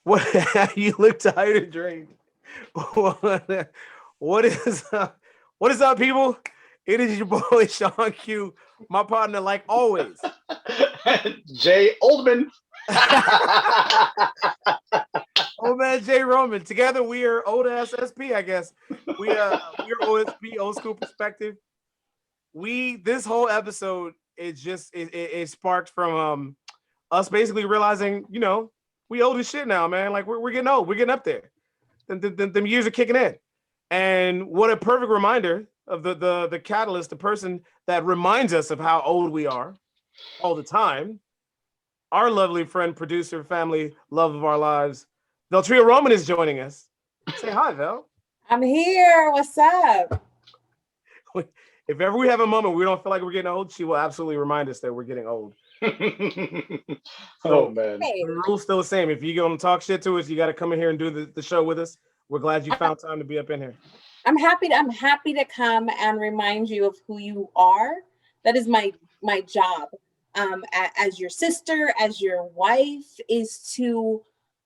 What you look tired and drained. What is what is up, people? It is your boy Shaun Q, my partner, like always. Jay Oldman. Old man Jay Roman. Together we are old ass SP, I guess. We are OSP, old school perspective. We this whole episode it sparked from us basically realizing, we old as shit now, man. Like we're getting old. We're getting up there. Them years are kicking in. And what a perfect reminder of the catalyst, the person that reminds us of how old we are all the time. Our lovely friend, producer, family, love of our lives, Veltria Roman is joining us. Say hi, Vel. I'm here. What's up? If ever we have a moment we don't feel like we're getting old, she will absolutely remind us that we're getting old. Oh man. Hey, The rule's still the same. If you're gonna talk shit to us, you got to come in here and do the show with us. We're glad you found time to be up in here. I'm happy to come and remind you of who you are. That is my job. As your sister, as your wife, is to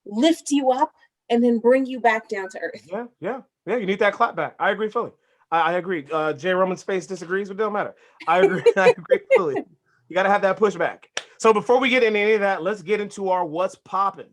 lift you up and then bring you back down to earth. Yeah. You need that clap back. I agree fully. I agree. Jay Roman's face disagrees, but it don't matter. I agree. I agree fully. You got to have that pushback. So before we get into any of that, let's get into our what's popping.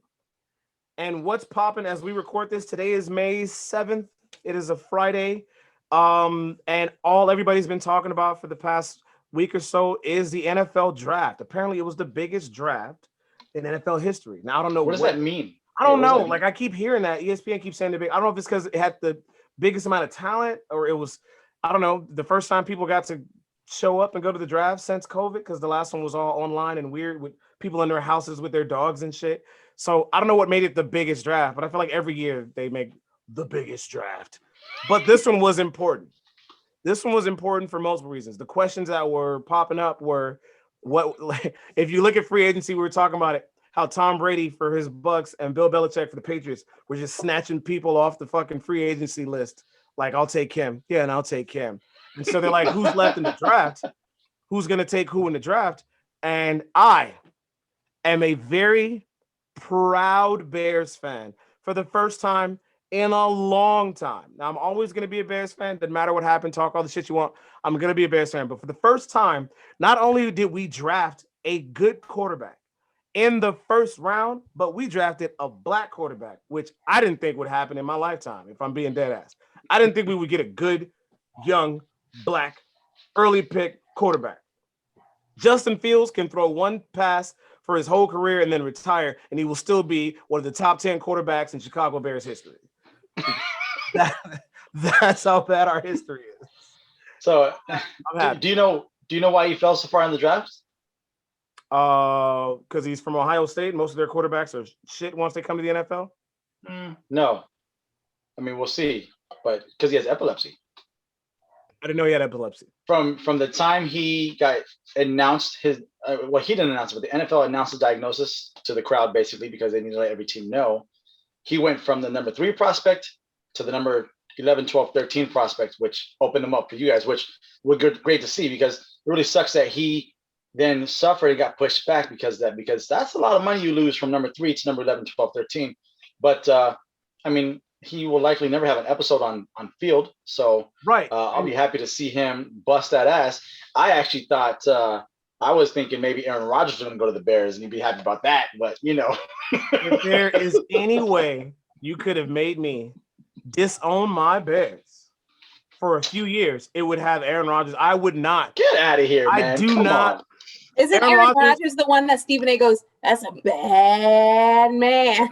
And what's popping as we record this today is May 7th. It is a Friday. And all everybody's been talking about for the past week or so is the NFL draft. Apparently, it was the biggest draft in NFL history. Now, I don't know what does that mean. I don't know. Like, I keep hearing that. ESPN keeps saying the big. I don't know if it's because it had the biggest amount of talent or it was, I don't know, the first time people got to show up and go to the draft since COVID, because the last one was all online and weird with people in their houses with their dogs and shit. So I don't know what made it the biggest draft, but I feel like every year they make the biggest draft. But this one was important. This one was important for multiple reasons. The questions that were popping up were like, if you look at free agency, we were talking about it, how Tom Brady for his Bucks and Bill Belichick for the Patriots were just snatching people off the fucking free agency list. Like, I'll take him. Yeah, and I'll take him. And so they're like, who's left in the draft? Who's going to take who in the draft? And I am a very proud Bears fan for the first time in a long time. Now, I'm always going to be a Bears fan. Doesn't matter what happened. Talk all the shit you want. I'm going to be a Bears fan. But for the first time, not only did we draft a good quarterback in the first round, but we drafted a black quarterback, which I didn't think would happen in my lifetime, if I'm being dead ass. I didn't think we would get a good, young, black, early pick quarterback. Justin Fields can throw one pass for his whole career and then retire, and he will still be one of the top 10 quarterbacks in Chicago Bears history. That's how bad our history is. So, do you know why he fell so far in the draft? Because he's from Ohio State. Most of their quarterbacks are shit once they come to the NFL. No, I mean we'll see, but because he has epilepsy. I didn't know he had epilepsy. From the time he got announced his, he didn't announce it, but the NFL announced the diagnosis to the crowd basically because they need to let every team know. He went from the number 3 prospect to the number 11, 12, 13 prospect, which opened him up for you guys, which was great to see because it really sucks that he then suffered and got pushed back because that's a lot of money you lose from number 3 to number 11, 12, 13. But I mean, he will likely never have an episode on field. So right. I'll be happy to see him bust that ass. I actually thought I was thinking maybe Aaron Rodgers was going to go to the Bears and he'd be happy about that. But, if there is any way you could have made me disown my Bears for a few years, it would have Aaron Rodgers. I would not. Get out of here, man. I do Come not. On. Isn't Aaron Rodgers the one that Stephen A goes, that's a bad man?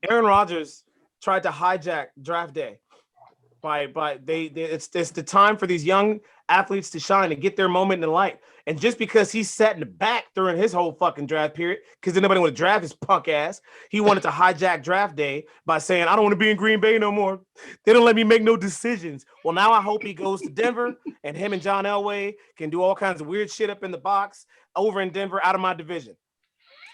Aaron Rodgers tried to hijack draft day it's the time for these young athletes to shine and get their moment in the light. And just because he sat in the back during his whole fucking draft period, because nobody wanted to draft his punk ass, he wanted to hijack draft day by saying, I don't want to be in Green Bay no more. They don't let me make no decisions. Well, now I hope he goes to Denver and him and John Elway can do all kinds of weird shit up in the box over in Denver out of my division.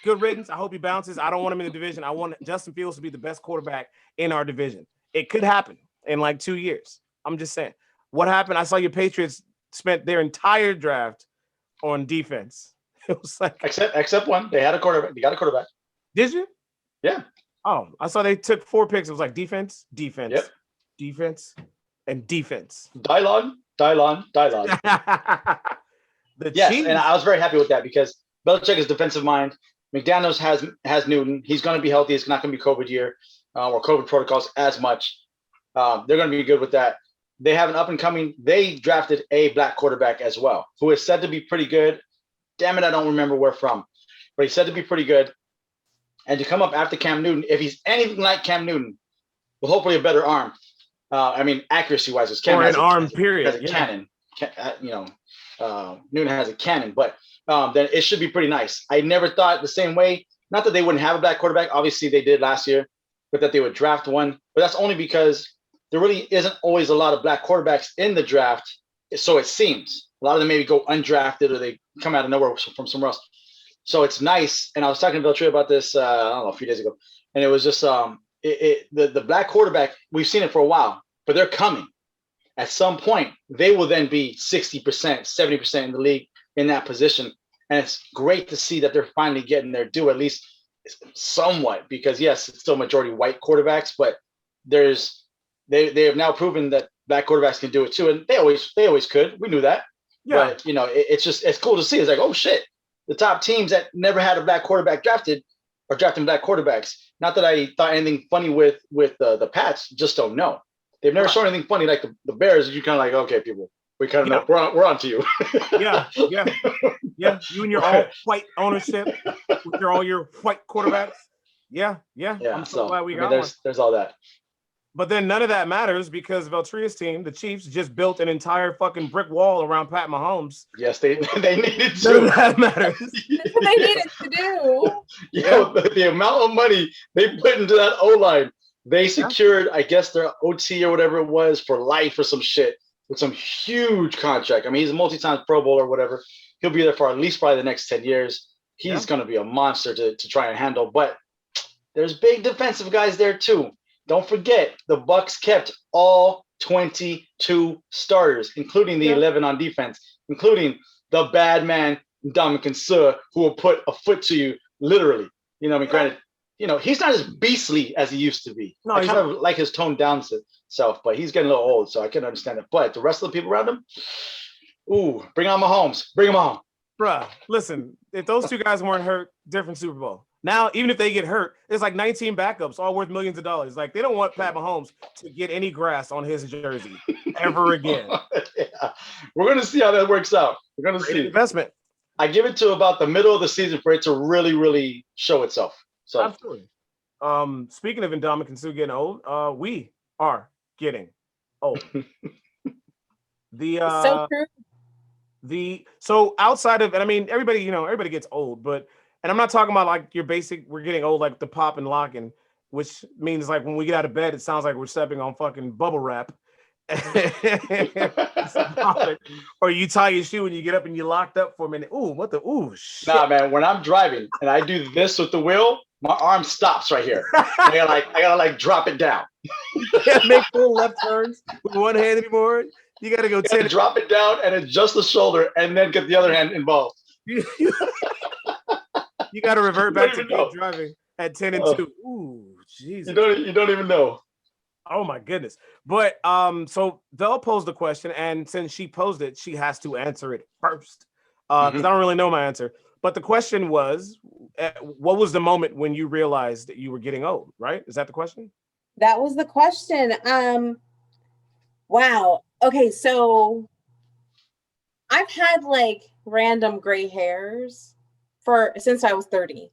Good riddance. I hope he bounces. I don't want him in the division. I want Justin Fields to be the best quarterback in our division. It could happen in like 2 years. I'm just saying. What happened? I saw your Patriots spent their entire draft on defense. It was like, except one. They had a quarterback. They got a quarterback. did you? Yeah. Oh, I saw they took 4 picks. It was like defense, defense, Yep. defense, and defense. Dylon. The Yes, Chiefs. and I was very happy with that because Belichick is defensive mind. McDaniels has Newton. He's going to be healthy. It's not going to be COVID year or COVID protocols as much. They're going to be good with that. They have an up and coming. They drafted a black quarterback as well, who is said to be pretty good. Damn it, I don't remember where from, but he's said to be pretty good. And to come up after Cam Newton, if he's anything like Cam Newton, with hopefully a better arm. I mean, accuracy-wise, because Cam Or has an arm, period. has a cannon. Newton has a cannon, but then it should be pretty nice. I never thought the same way. Not that they wouldn't have a black quarterback. Obviously, they did last year, but that they would draft one. But that's only because there really isn't always a lot of black quarterbacks in the draft. So it seems a lot of them maybe go undrafted or they come out of nowhere from somewhere else. So it's nice. And I was talking to Veltria about this, I don't know, a few days ago, and it was just the black quarterback. We've seen it for a while, but they're coming. At some point, they will then be 60%, 70% in the league in that position. And it's great to see that they're finally getting their due, at least somewhat, because yes, it's still majority white quarterbacks, but they have now proven that black quarterbacks can do it too. And they always could. We knew that. Yeah. But it's cool to see. It's like, oh shit, the top teams that never had a black quarterback drafted are drafting black quarterbacks. Not that I thought anything funny with the Pats, just don't know. They've never shown anything funny like the Bears. You kind of like, okay, people, we kind of know we're on to you. Yeah. You and your all white ownership with all your white quarterbacks. Yeah. I'm so glad we got one. There's all that. But then none of that matters because Veltria's team, the Chiefs, just built an entire fucking brick wall around Pat Mahomes. Yes, they needed to. None of that matters. That's what they needed to do. The amount of money they put into that O-line. They secured, I guess, their OT or whatever it was for life or some shit with some huge contract. I mean, he's a multi-time Pro Bowl or whatever. He'll be there for at least probably the next 10 years. He's going to be a monster to try and handle. But there's big defensive guys there too. Don't forget, the Bucks kept all 22 starters, including the 11 on defense, including the bad man, Ndamukong Suh, who will put a foot to you, literally. Granted, he's not as beastly as he used to be. No, I kind of like his toned down self, but he's getting a little old, so I can understand it. But the rest of the people around him, bring on Mahomes. Bring him on. Bruh, listen, if those two guys weren't hurt, different Super Bowl. Now, even if they get hurt, there's like 19 backups, all worth millions of dollars. Like, they don't want Pat Mahomes to get any grass on his jersey ever again. We're going to see how that works out. We're going to see. Investment. I give it to about the middle of the season for it to really, really show itself. So. Absolutely. Speaking of Ndamukong Suh getting old, we are getting old. So true. So outside of, and I mean, everybody gets old, but, and I'm not talking about like your basic, we're getting old, like the pop and locking, which means like when we get out of bed, it sounds like we're stepping on fucking bubble wrap. Or you tie your shoe and you get up and you locked up for a minute. Shit. Nah, man, when I'm driving and I do this with the wheel, my arm stops right here. I gotta drop it down. You can't make full left turns with one hand anymore. You gotta go 10. Drop it down and adjust the shoulder and then get the other hand involved. You gotta revert back to driving at 10 and 2. Ooh, Jesus. You don't even know. Oh my goodness. But so Vel posed a question, and since she posed it, she has to answer it first. Because I don't really know my answer. But the question was, what was the moment when you realized that you were getting old, right? Is that the question? That was the question. Wow. Okay, so I've had like random gray hairs since I was 30.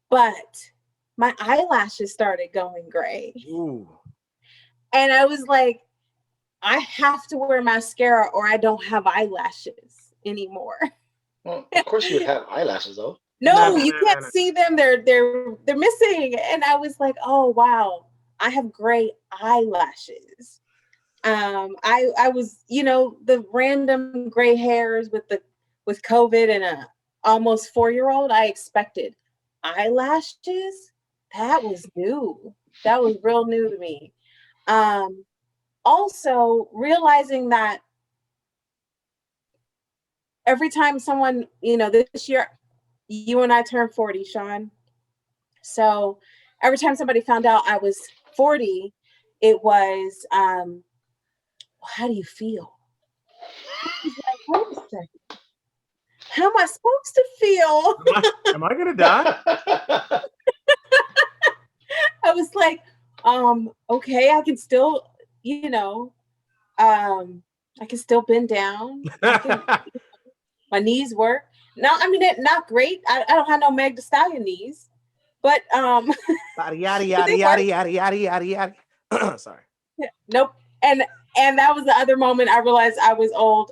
But my eyelashes started going gray. Ooh. And I was like, I have to wear mascara or I don't have eyelashes anymore. Well, of course you would have eyelashes though. No, you can't see them. They're missing. And I was like, oh wow, I have gray eyelashes. I was, the random gray hairs with COVID and a almost 4-year-old, I expected eyelashes. That was new. That was real new to me. Also realizing that every time someone, this year, you and I turned 40, Shaun. So every time somebody found out I was 40, it was, how do you feel? I was like, wait a second. How am I supposed to feel? Am I gonna die? I was like, okay, I can still, I can still bend down. My knees work. No, I mean, they're not great. I don't have no Meg Thee Stallion knees, but Yada yada yada yada yada yada yada yada. Sorry. Nope. And that was the other moment I realized I was old.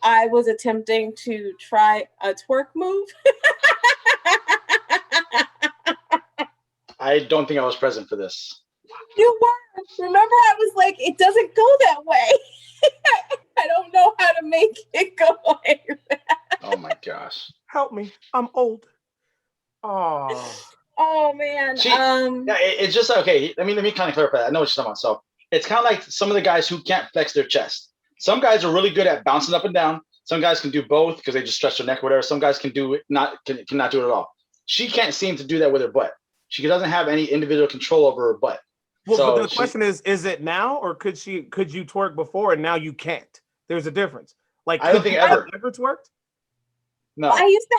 I was attempting to try a twerk move. I don't think I was present for this. You were. Remember, I was like, it doesn't go that way. I don't know how to make it go like that. Oh my gosh. Help me. I'm old. Oh man. It's just okay. Let me kind of clarify that. I know what you're talking about. So it's kind of like some of the guys who can't flex their chest. Some guys are really good at bouncing up and down. Some guys can do both because they just stretch their neck or whatever. Some guys can do it, cannot do it at all. She can't seem to do that with her butt. She doesn't have any individual control over her butt. Well, so but the question is it now, or could you twerk before and now you can't? There's a difference. Like, I don't think ever twerked. No, I used to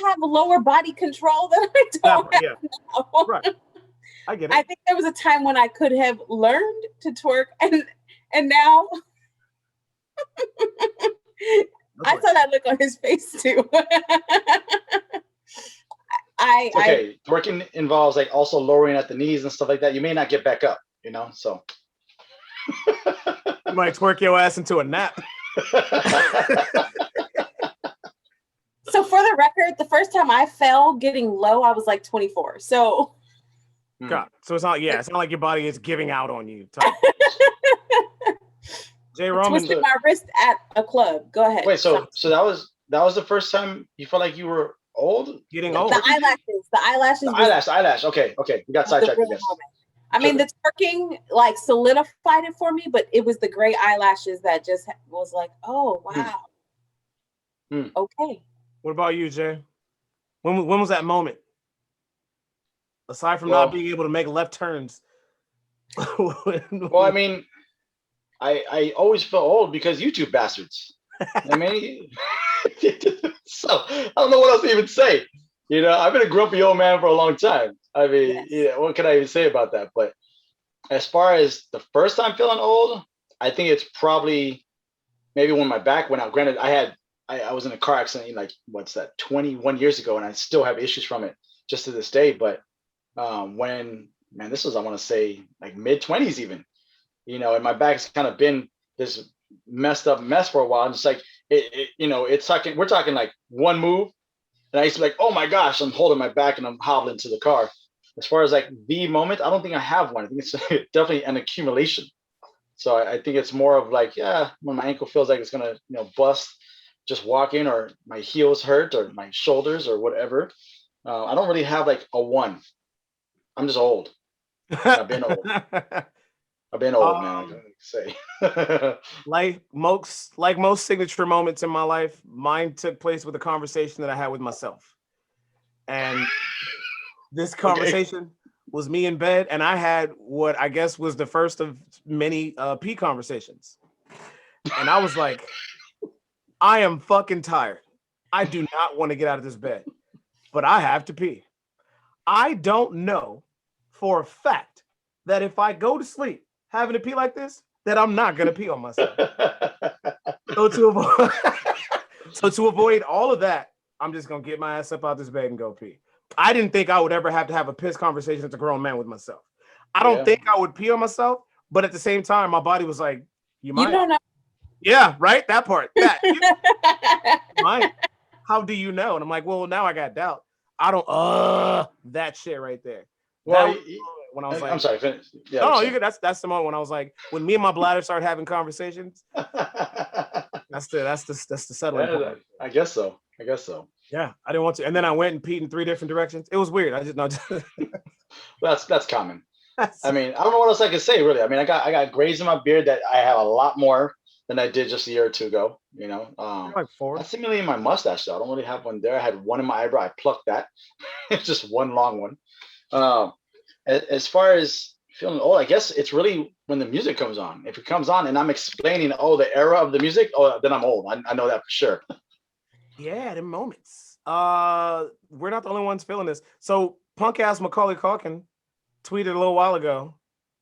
have a lower body control than I don't have now. Right. I get it. I think there was a time when I could have learned to twerk, and now I saw that look on his face too. Twerking involves like also lowering at the knees and stuff like that. You may not get back up, so you might twerk your ass into a nap. So for the record, the first time I fell getting low, I was like 24. So God, so it's not like your body is giving out on you. Jay Roman twisted my wrist at a club. Go ahead. Wait, so that was the first time you felt like you were old? Getting old. The eyelash. Okay. We got sidetracked again. I mean, the twerking like solidified it for me, but it was the gray eyelashes that just was like, oh wow. Okay. What about you, Jay? When was that moment? Aside from not being able to make left turns. Well, I mean, I always felt old because you two bastards. I mean, so I don't know what else to even say. I've been a grumpy old man for a long time. I mean, what can I even say about that? But as far as the first time feeling old, I think it's probably maybe when my back went out. Granted, I was in a car accident like 21 years ago, and I still have issues from it just to this day. But this was, I want to say, like mid-20s even, and my back's kind of been this messed up mess for a while. And it's like, we're talking like one move. And I used to be like, oh my gosh, I'm holding my back and I'm hobbling to the car. As far as like the moment, I don't think I have one. I think it's definitely an accumulation. So I think it's more of like, when my ankle feels like it's going to, bust just walking, or my heels hurt, or my shoulders, or whatever. I don't really have like a one. I'm just old. I've been old. Man. I can say. like most signature moments in my life, mine took place with a conversation that I had with myself, and this conversation was me in bed, and I had what I guess was the first of many pee conversations, and I was like, I am fucking tired. I do not want to get out of this bed, but I have to pee. I don't know for a fact that if I go to sleep having to pee like this, that I'm not gonna pee on myself. So to avoid all of that, I'm just gonna get my ass up out this bed and go pee. I didn't think I would ever have to have a piss conversation as a grown man with myself. I don't think I would pee on myself, but at the same time, my body was like, you might. You don't know. Yeah, right? That part. That. You might. How do you know? And I'm like, well, now I got doubt. I don't, that shit right there. Well, when I was like, I'm sorry, finish. Yeah, no, you could, that's the moment when I was like, when me and my bladder started having conversations. That's the settling point. I guess so. Yeah, I didn't want to, and then I went and peed in 3 different directions. It was weird. I just know. That's common. I mean, I don't know what else I could say really. I mean, I got grays in my beard that I have a lot more than I did just a year or two ago. You know, You're like 4. not similarly in my mustache though. I don't really have one there. I had one in my eyebrow. I plucked that. It's just one long one. Um, as far as feeling old, I guess it's really when the music comes on. If it comes on and I'm explaining, the era of the music, then I'm old. I know that for sure. Yeah, the moments. We're not the only ones feeling this. So punk ass Macaulay Culkin tweeted a little while ago.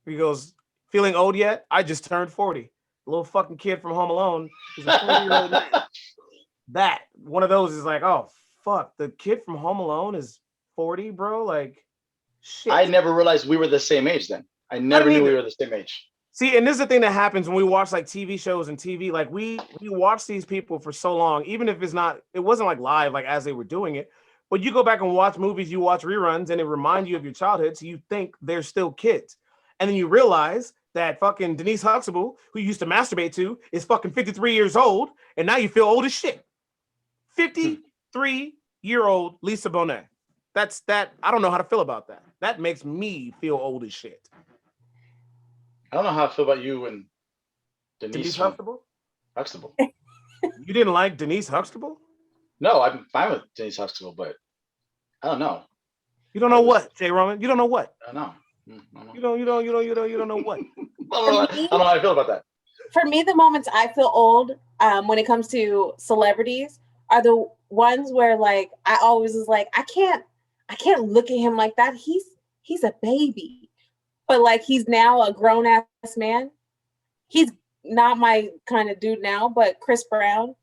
He goes, "Feeling old yet? I just turned 40." A little fucking kid from Home Alone is a 40-year-old man. That one of those is like, oh fuck, the kid from Home Alone is 40, bro. Like, shit. I never realized we were the same age then. I never knew we were the same age. See, and this is the thing that happens when we watch like TV shows and TV. Like we watch these people for so long, even if it wasn't like live, like as they were doing it. But you go back and watch movies, you watch reruns, and it reminds you of your childhood. So you think they're still kids, and then you realize that fucking Denise Huxtable, who you used to masturbate to, is fucking 53 years old, and now you feel old as shit. 53-year-old Lisa Bonet. That's that. I don't know how to feel about that. That makes me feel old as shit. I don't know how I feel about you and Denise Huxtable. Huxtable. You didn't like Denise Huxtable? No, I'm fine with Denise Huxtable, but I don't know. You don't know what, Jay Roman? You don't know what? I don't know. You don't know what? I don't know how I feel about that. For me, the moments I feel old when it comes to celebrities are the ones where like I always was like, I can't look at him like that. He's a baby. But like he's now a grown ass man. He's not my kind of dude now, but Chris Brown,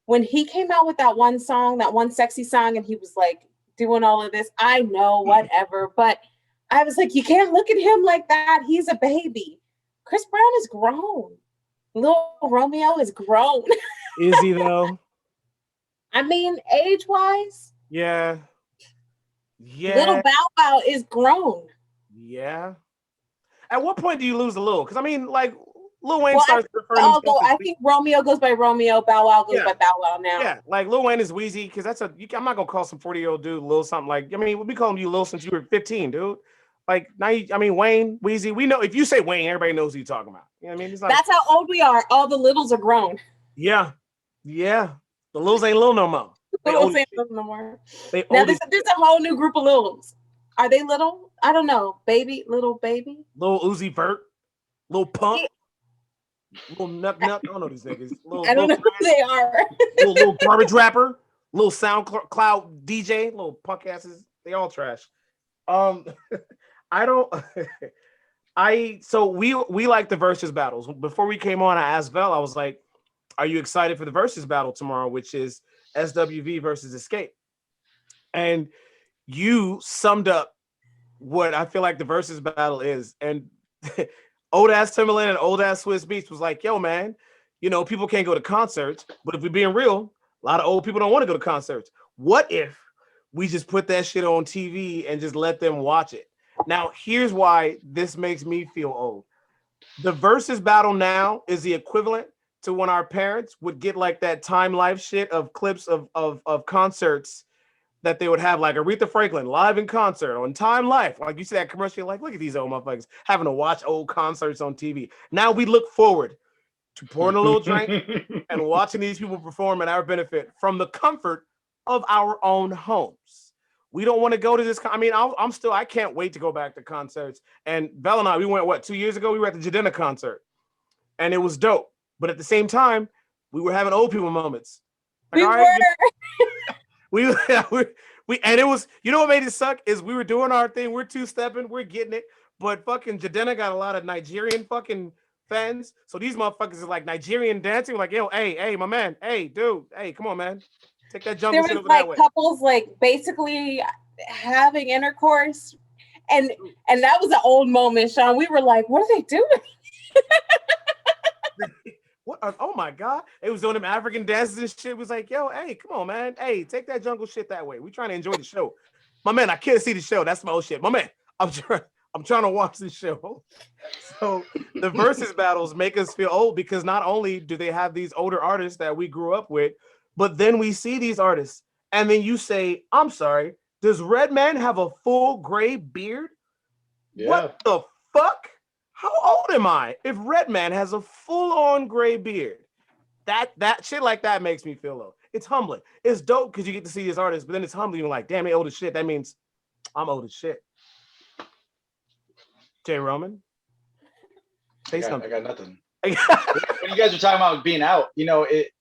when he came out with that one song, that one sexy song, and he was like doing all of this, I know, whatever. But I was like, you can't look at him like that. He's a baby. Chris Brown is grown. Little Romeo is grown. Is he though? I mean, age-wise. Yeah. Little Bow Wow is grown. Yeah. At what point do you lose a little? Because I mean, like Lil Wayne starts referring to himself. I think Romeo goes by Romeo, Bow Wow goes by Bow Wow now. Yeah, like Lil Wayne is Wheezy because I'm not gonna call some 40-year-old dude Lil something like. I mean, we've been calling you Lil since you were 15, dude. Like now, Wayne, Wheezy. We know if you say Wayne, everybody knows who you're talking about. You know what I mean? It's like, that's how old we are. All the littles are grown. Yeah. The Lils ain't little no more. Littles ain't little no more. Now there's a whole new group of littles. Are they little? I don't know. Little baby. Lil Uzi Vert. Lil Pump. Little Nut. I don't know these niggas. I don't know who they are. little garbage rapper. Little SoundCloud DJ. Little punk asses. They all trash. I don't. So we like the versus battles. Before we came on, I asked Vel. I was like, "Are you excited for the versus battle tomorrow?" Which is SWV versus Escape. And you summed up what I feel like the versus battle is. And old ass Timberland and old ass Swiss Beats was like, "Yo, man, people can't go to concerts, but if we're being real, a lot of old people don't want to go to concerts. What if we just put that shit on TV and just let them watch it?" Now, here's why this makes me feel old. The versus battle now is the equivalent to when our parents would get like that Time Life shit of clips of concerts that they would have, like Aretha Franklin live in concert on Time Life. Like you see that commercial, like, look at these old motherfuckers having to watch old concerts on TV. Now we look forward to pouring a little drink and watching these people perform at our benefit from the comfort of our own homes. We don't want to go to this. I mean, I can't wait to go back to concerts. And Belle and I, we went, 2 years ago? We were at the Jadena concert and it was dope. But at the same time, we were having old people moments. Like, we were. And it was, what made it suck is we were doing our thing. We're two-stepping, we're getting it. But fucking Jadena got a lot of Nigerian fucking fans. So these motherfuckers is like Nigerian dancing. We're like, yo, hey, my man. Hey, dude. Hey, come on, man. Take that jungle shit over that way. Couples like basically having intercourse. And that was an old moment, Shaun. We were like, what are they doing? What? Oh my God. It was doing them African dances and shit. It was like, yo, hey, come on, man. Hey, take that jungle shit that way. We trying to enjoy the show. My man, I can't see the show. That's my old shit. My man, I'm trying to watch the show. So the versus battles make us feel old because not only do they have these older artists that we grew up with, but then we see these artists and then you say, I'm sorry, does Redman have a full gray beard? Yeah. What the fuck? How old am I if Redman has a full-on gray beard? That shit like that makes me feel low. It's humbling. It's dope because you get to see these artists, but then it's humbling. You're like, damn, they old as shit. That means I'm old as shit. Jay Roman, say something. I got nothing. When you guys were talking about being out, it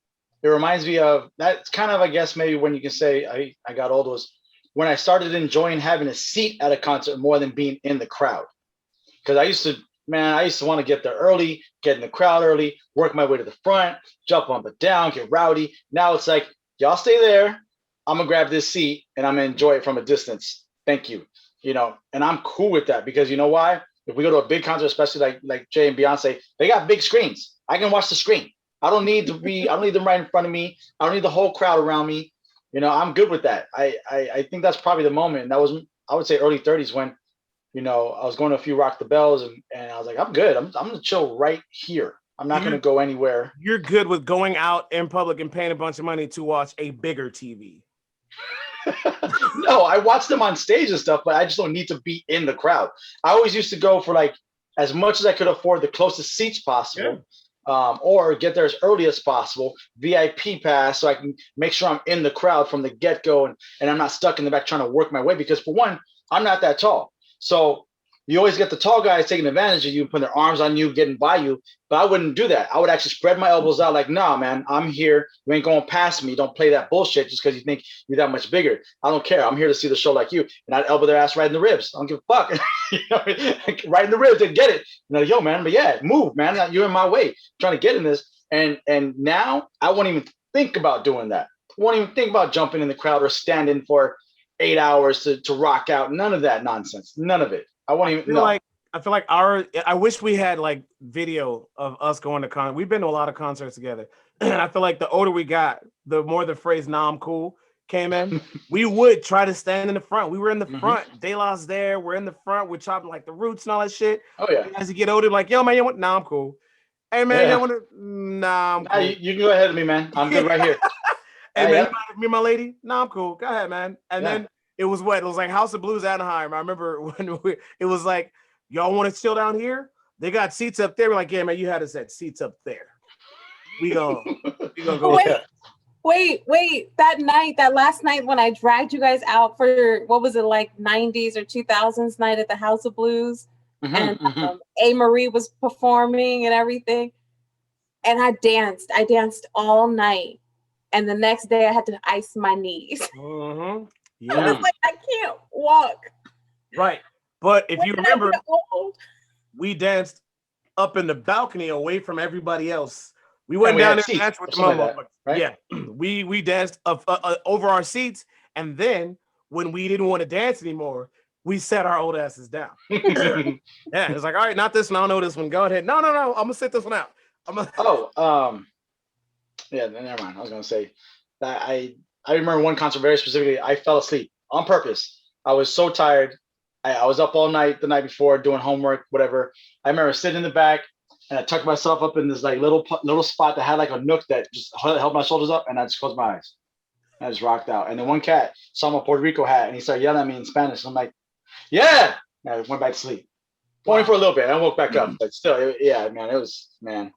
reminds me of that's kind of, I guess, maybe when you can say I got old was when I started enjoying having a seat at a concert more than being in the crowd. Because I used to want to get there early, get in the crowd early, work my way to the front, jump up and down, get rowdy. Now it's like, y'all stay there. I'm gonna grab this seat and I'm gonna enjoy it from a distance. Thank you. And I'm cool with that because you know why? If we go to a big concert, especially like Jay and Beyonce, they got big screens. I can watch the screen. I don't need them right in front of me. I don't need the whole crowd around me. I'm good with that. I think that's probably the moment. And that was, I would say, early 30s when, I was going to a few Rock the Bells and I was like, I'm good. I'm going to chill right here. I'm not going to go anywhere. You're good with going out in public and paying a bunch of money to watch a bigger TV. No, I watch them on stage and stuff, but I just don't need to be in the crowd. I always used to go for as much as I could afford the closest seats possible, or get there as early as possible, VIP pass, so I can make sure I'm in the crowd from the get-go and I'm not stuck in the back trying to work my way because, for one, I'm not that tall. So you always get the tall guys taking advantage of you, putting their arms on you, getting by you. But I wouldn't do that. I would actually spread my elbows out like, nah, man, I'm here. You ain't going past me. Don't play that bullshit just because you think you're that much bigger. I don't care. I'm here to see the show like you. And I'd elbow their ass right in the ribs. I don't give a fuck. Right in the ribs and get it. Yo, man, but yeah, move, man. You're in my way. I'm trying to get in this. And now I won't even think about doing that. I won't even think about jumping in the crowd or standing for 8 hours to rock out. None of that nonsense. None of it. I won't even know. I feel like I wish we had video of us going to con. We've been to a lot of concerts together. And I feel like the older we got, the more the phrase "nah, I'm cool" came in. We would try to stand in the front. We were in the front. De La's there. We're in the front. We're chopping the roots and all that shit. Oh yeah. As you get older, yo, man, you want? Nah, I'm cool. Hey man, you want to? Nah, I'm cool. You can go ahead of me, man. I'm good right here. Hey man, me and my lady? Nah, I'm cool. Go ahead, man. And then it was what? It was like House of Blues Anaheim. I remember when it was like, y'all want to chill down here? They got seats up there. We're like, yeah, man, you had us at seats up there. We gonna go. Wait. That last night when I dragged you guys out for, what was it, 90s or 2000s night at the House of Blues? And A. Marie was performing and everything. And I danced all night. And the next day I had to ice my knees. Yeah. I was like, I can't walk. Right. But if you remember, we danced up in the balcony away from everybody else. We went down there and danced with the mama. Right? Yeah. We danced over our seats. And then when we didn't want to dance anymore, we sat our old asses down. Yeah. It's like, all right, not this one. I don't know this one. Go ahead. No. I'm going to sit this one out. Yeah, never mind. I was going to say that I remember one concert very specifically. I fell asleep on purpose. I was so tired. I was up all night the night before doing homework, whatever. I remember sitting in the back and I tucked myself up in this little spot that had a nook that just held my shoulders up, and I just closed my eyes. I just rocked out. And then one cat saw my Puerto Rico hat and he started yelling at me in Spanish. I'm like, yeah. And I went back to sleep. Only for a little bit. I woke back up, but still, man.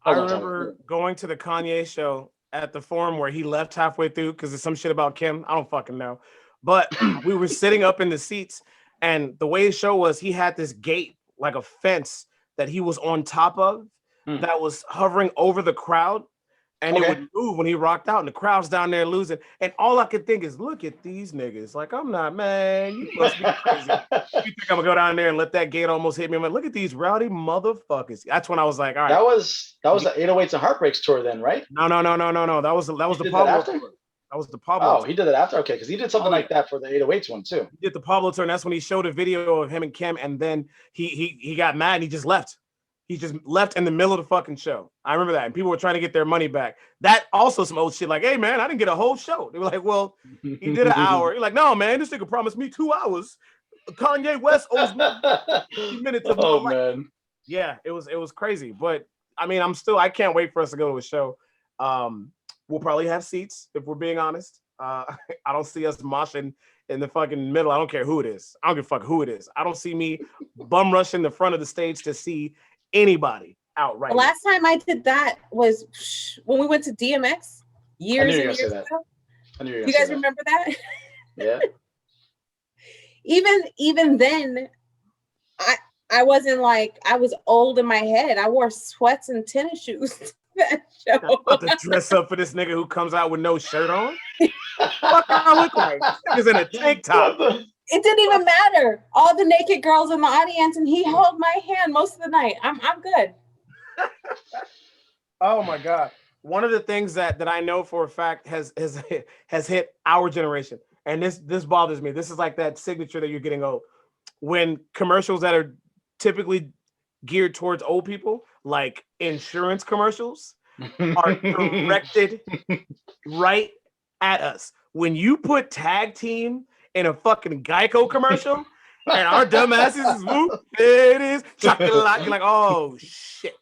I remember going to the Kanye show at the Forum where he left halfway through because there's some shit about Kim. I don't fucking know. But we were sitting up in the seats, and the way the show was, he had this gate, like a fence that he was on top of that was hovering over the crowd. And it would move when he rocked out, and the crowd's down there losing. And all I could think is, look at these niggas. Like, I'm not, man. You must be crazy. You think I'm gonna go down there and let that gate almost hit me? I'm like, look at these rowdy motherfuckers. That's when I was like, all right. That was the 808s and Heartbreaks tour then, right? No. That was the Pablo tour. That was the Pablo tour. He did it after? Okay, because he did something like that for the 808s one too. He did the Pablo tour, and that's when he showed a video of him and Kim, and then he got mad and he just left. He just left in the middle of the fucking show. I remember that. And people were trying to get their money back. That also some old shit like, hey, man, I didn't get a whole show. They were like, well, he did an hour. You're like, no, man, this nigga promised me 2 hours. Kanye West owes me 50 minutes of my life. Man. Yeah, it was crazy. But, I mean, I can't wait for us to go to a show. We'll probably have seats, if we're being honest. I don't see us moshing in the fucking middle. I don't care who it is. I don't give a fuck who it is. I don't see me bum rushing the front of the stage to see anybody. out right The last time I did that was when we went to DMX years and years ago. I knew you were You gonna guys say remember that? Yeah. Even then, I wasn't like, I was old in my head. I wore sweats and tennis shoes to that show. I'm about to dress up for this nigga who comes out with no shirt on. What I look like? He's in a tank top. It didn't even matter. All the naked girls in the audience, and he held my hand most of the night. I'm good. Oh my God. One of the things that I know for a fact has hit our generation, and this bothers me. This is like that signature that you're getting old. When commercials that are typically geared towards old people, like insurance commercials, are directed right at us. When you put tag team in a fucking Geico commercial, and our dumbasses is whoop, it is chocolate. You're like, oh shit.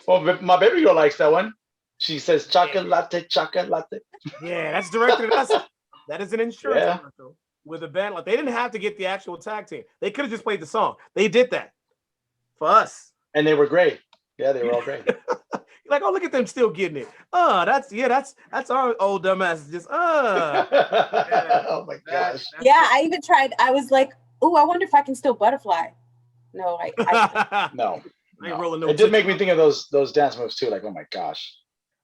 Well, my baby girl likes that one. She says chocolate, chocolate. Yeah, that's directed at us. That is an insurance commercial with a band. Like, they didn't have to get the actual tag team. They could have just played the song. They did that for us. And they were great. Yeah, they were all great. You're like, oh, look at them still getting it. That's our old dumbass. Just Oh my gosh. Yeah, I even tried. I was like, oh, I wonder if I can still butterfly. No, No. No. It did make me think of those dance moves too. Like, oh my gosh.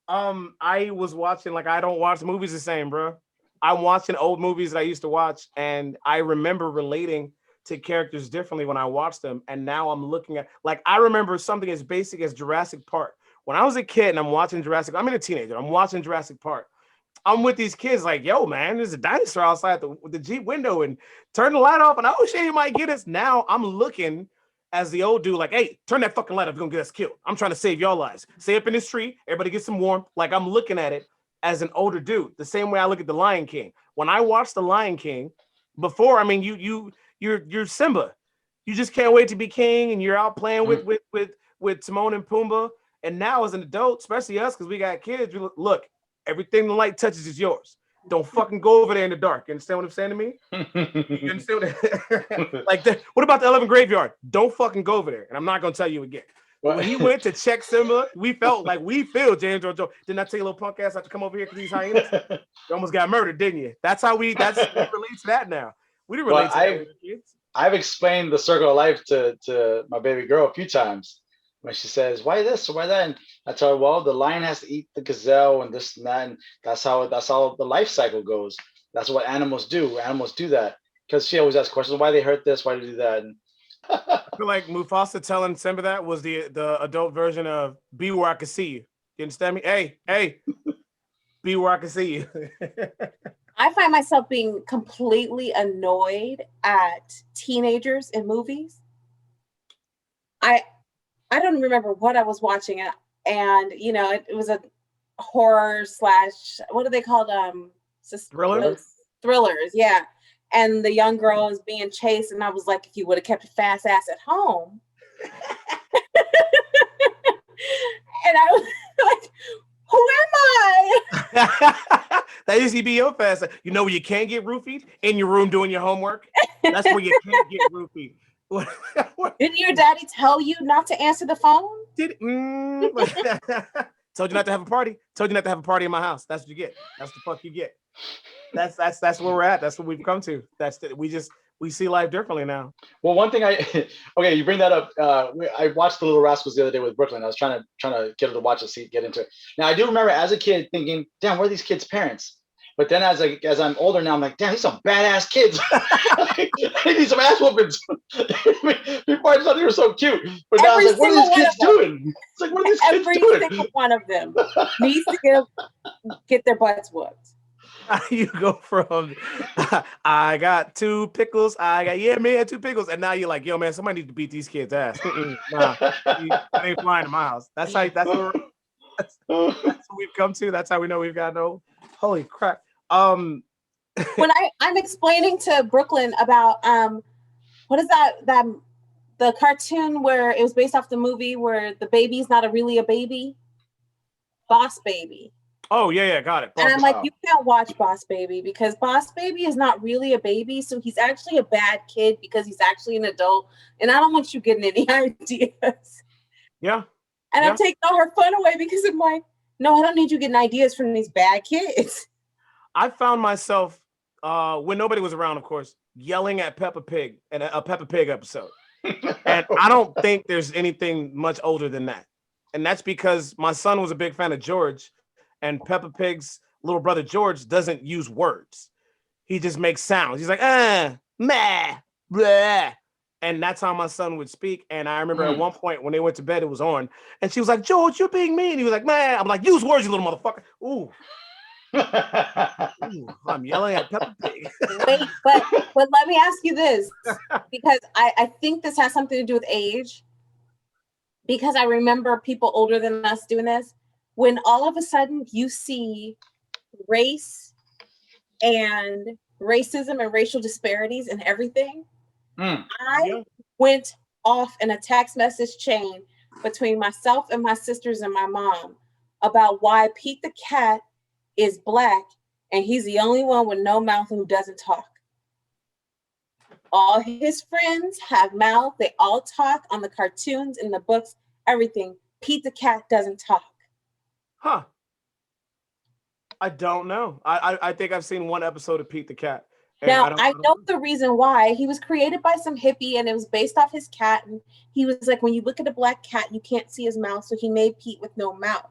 I was watching, like, I don't watch movies the same, bro. I'm watching old movies that I used to watch, and I remember relating to characters differently when I watched them. And now I'm looking at, like, I remember something as basic as Jurassic Park. When I was a kid and I'm watching Jurassic, I'm a teenager, I'm watching Jurassic Park. I'm with these kids like, yo, man, there's a dinosaur outside the Jeep window, and turn the light off, and oh shit, you might get us. Now I'm looking as the old dude, like, hey, turn that fucking light off, you're gonna get us killed. I'm trying to save y'all lives. Stay up in this tree, everybody get some warmth. Like, I'm looking at it as an older dude, the same way I look at The Lion King. When I watched The Lion King, before, I mean, you're Simba. You just can't wait to be king, and you're out playing with Timon and Pumbaa. And now as an adult, especially us, because we got kids, we look, everything the light touches is yours. Don't fucking go over there in the dark. You understand what I'm saying to me? You understand like that? What about the 11 graveyard? Don't fucking go over there. And I'm not gonna tell you again. When he went to check Simba, we feel James George. Didn't I tell you, little punk ass, have to come over here because these hyenas? You almost got murdered, didn't you? That's we relate to that now. We didn't relate to that with the kids. I've explained the circle of life to my baby girl a few times. When she says, why this or why that? And I tell her, well, the lion has to eat the gazelle and this and that. And that's how the life cycle goes. That's what animals do. Animals do that. Because she always asks questions, why they hurt this, why they do that. And I feel like Mufasa telling Simba that was the adult version of be where I can see you. You understand me? Hey, be where I can see you. I find myself being completely annoyed at teenagers in movies. I don't remember what I was watching, and you know, it was a horror / what are they called? Thrillers, yeah. And the young girl is being chased, and I was like, if you would have kept a fast ass at home. And I was like, who am I? That usually be your fast. You know where you can't get roofied? In your room doing your homework. That's where you can't get roofied. Didn't your daddy tell you not to answer the phone? Told you not to have a party. Told you not to have a party in my house. That's what you get. That's the fuck you get. That's where we're at. That's what we've come to. We see life differently now. Well, one thing okay, you bring that up. I watched The Little Rascals the other day with Brooklyn. I was trying to get her to watch it, get into it. Now I do remember as a kid thinking, damn, where are these kids' parents? But then as I'm older now, I'm like, damn, these some badass kids. They need some ass whoopings. Before I thought they were so cute. But now I was like, what are these kids doing? It's like, what are these kids doing? Every single one of them needs to get their butts whooped. You go from I got 2 pickles, man, 2 pickles, and now you're like, yo, man, somebody needs to beat these kids' ass. Nah, that ain't flying in my house. That's what we've come to. That's how we know we've got no. Holy crap. When I'm explaining to Brooklyn about what is that the cartoon where it was based off the movie where the baby's not really a baby, Boss Baby. Oh yeah, got it. And I'm Boss like, Wow. you can't watch Boss Baby because Boss Baby is not really a baby. So he's actually a bad kid because he's actually an adult. And I don't want you getting any ideas. Yeah. And Yeah. I'm taking all her fun away because I'm like, no, I don't need you getting ideas from these bad kids. I found myself when nobody was around, of course, yelling at Peppa Pig in a Peppa Pig episode. And I don't think there's anything much older than that. And that's because my son was a big fan of George, and Peppa Pig's little brother George doesn't use words. He just makes sounds. He's like, meh, bleh. And that's how my son would speak. And I remember at one point when they went to bed, it was on. And she was like, George, you're being mean. He was like, man. I'm like, use words, you little motherfucker. Ooh, I'm yelling at Peppa Pig. Wait, but let me ask you this, because I think this has something to do with age. Because I remember people older than us doing this. When all of a sudden you see race and racism and racial disparities and everything, I went off in a text message chain between myself and my sisters and my mom about why Pete the cat is black and he's the only one with no mouth who doesn't talk. All his friends have mouth. They all talk on the cartoons, in the books, everything. Pete the cat doesn't talk. Huh. I don't know. I think I've seen one episode of Pete the Cat. Now, I know the reason why. He was created by some hippie and it was based off his cat. And he was like, when you look at a black cat, you can't see his mouth. So he made Pete with no mouth.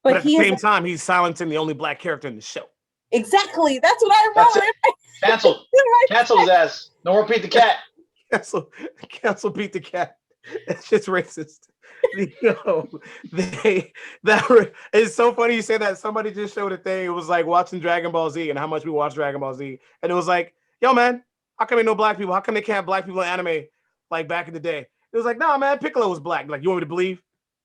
But at the same time, he's silencing the only black character in the show. Exactly. That's what I remember. Cancel his ass. No more Pete the cat. Cancel Pete the cat. It's just racist. It's so funny you say that. Somebody just showed a thing. It was like watching Dragon Ball Z and how much we watch Dragon Ball Z. And it was like, yo, man, how come ain't no black people? How come they can't have black people in anime like back in the day? It was like, nah, man, Piccolo was black. Like, you want me to believe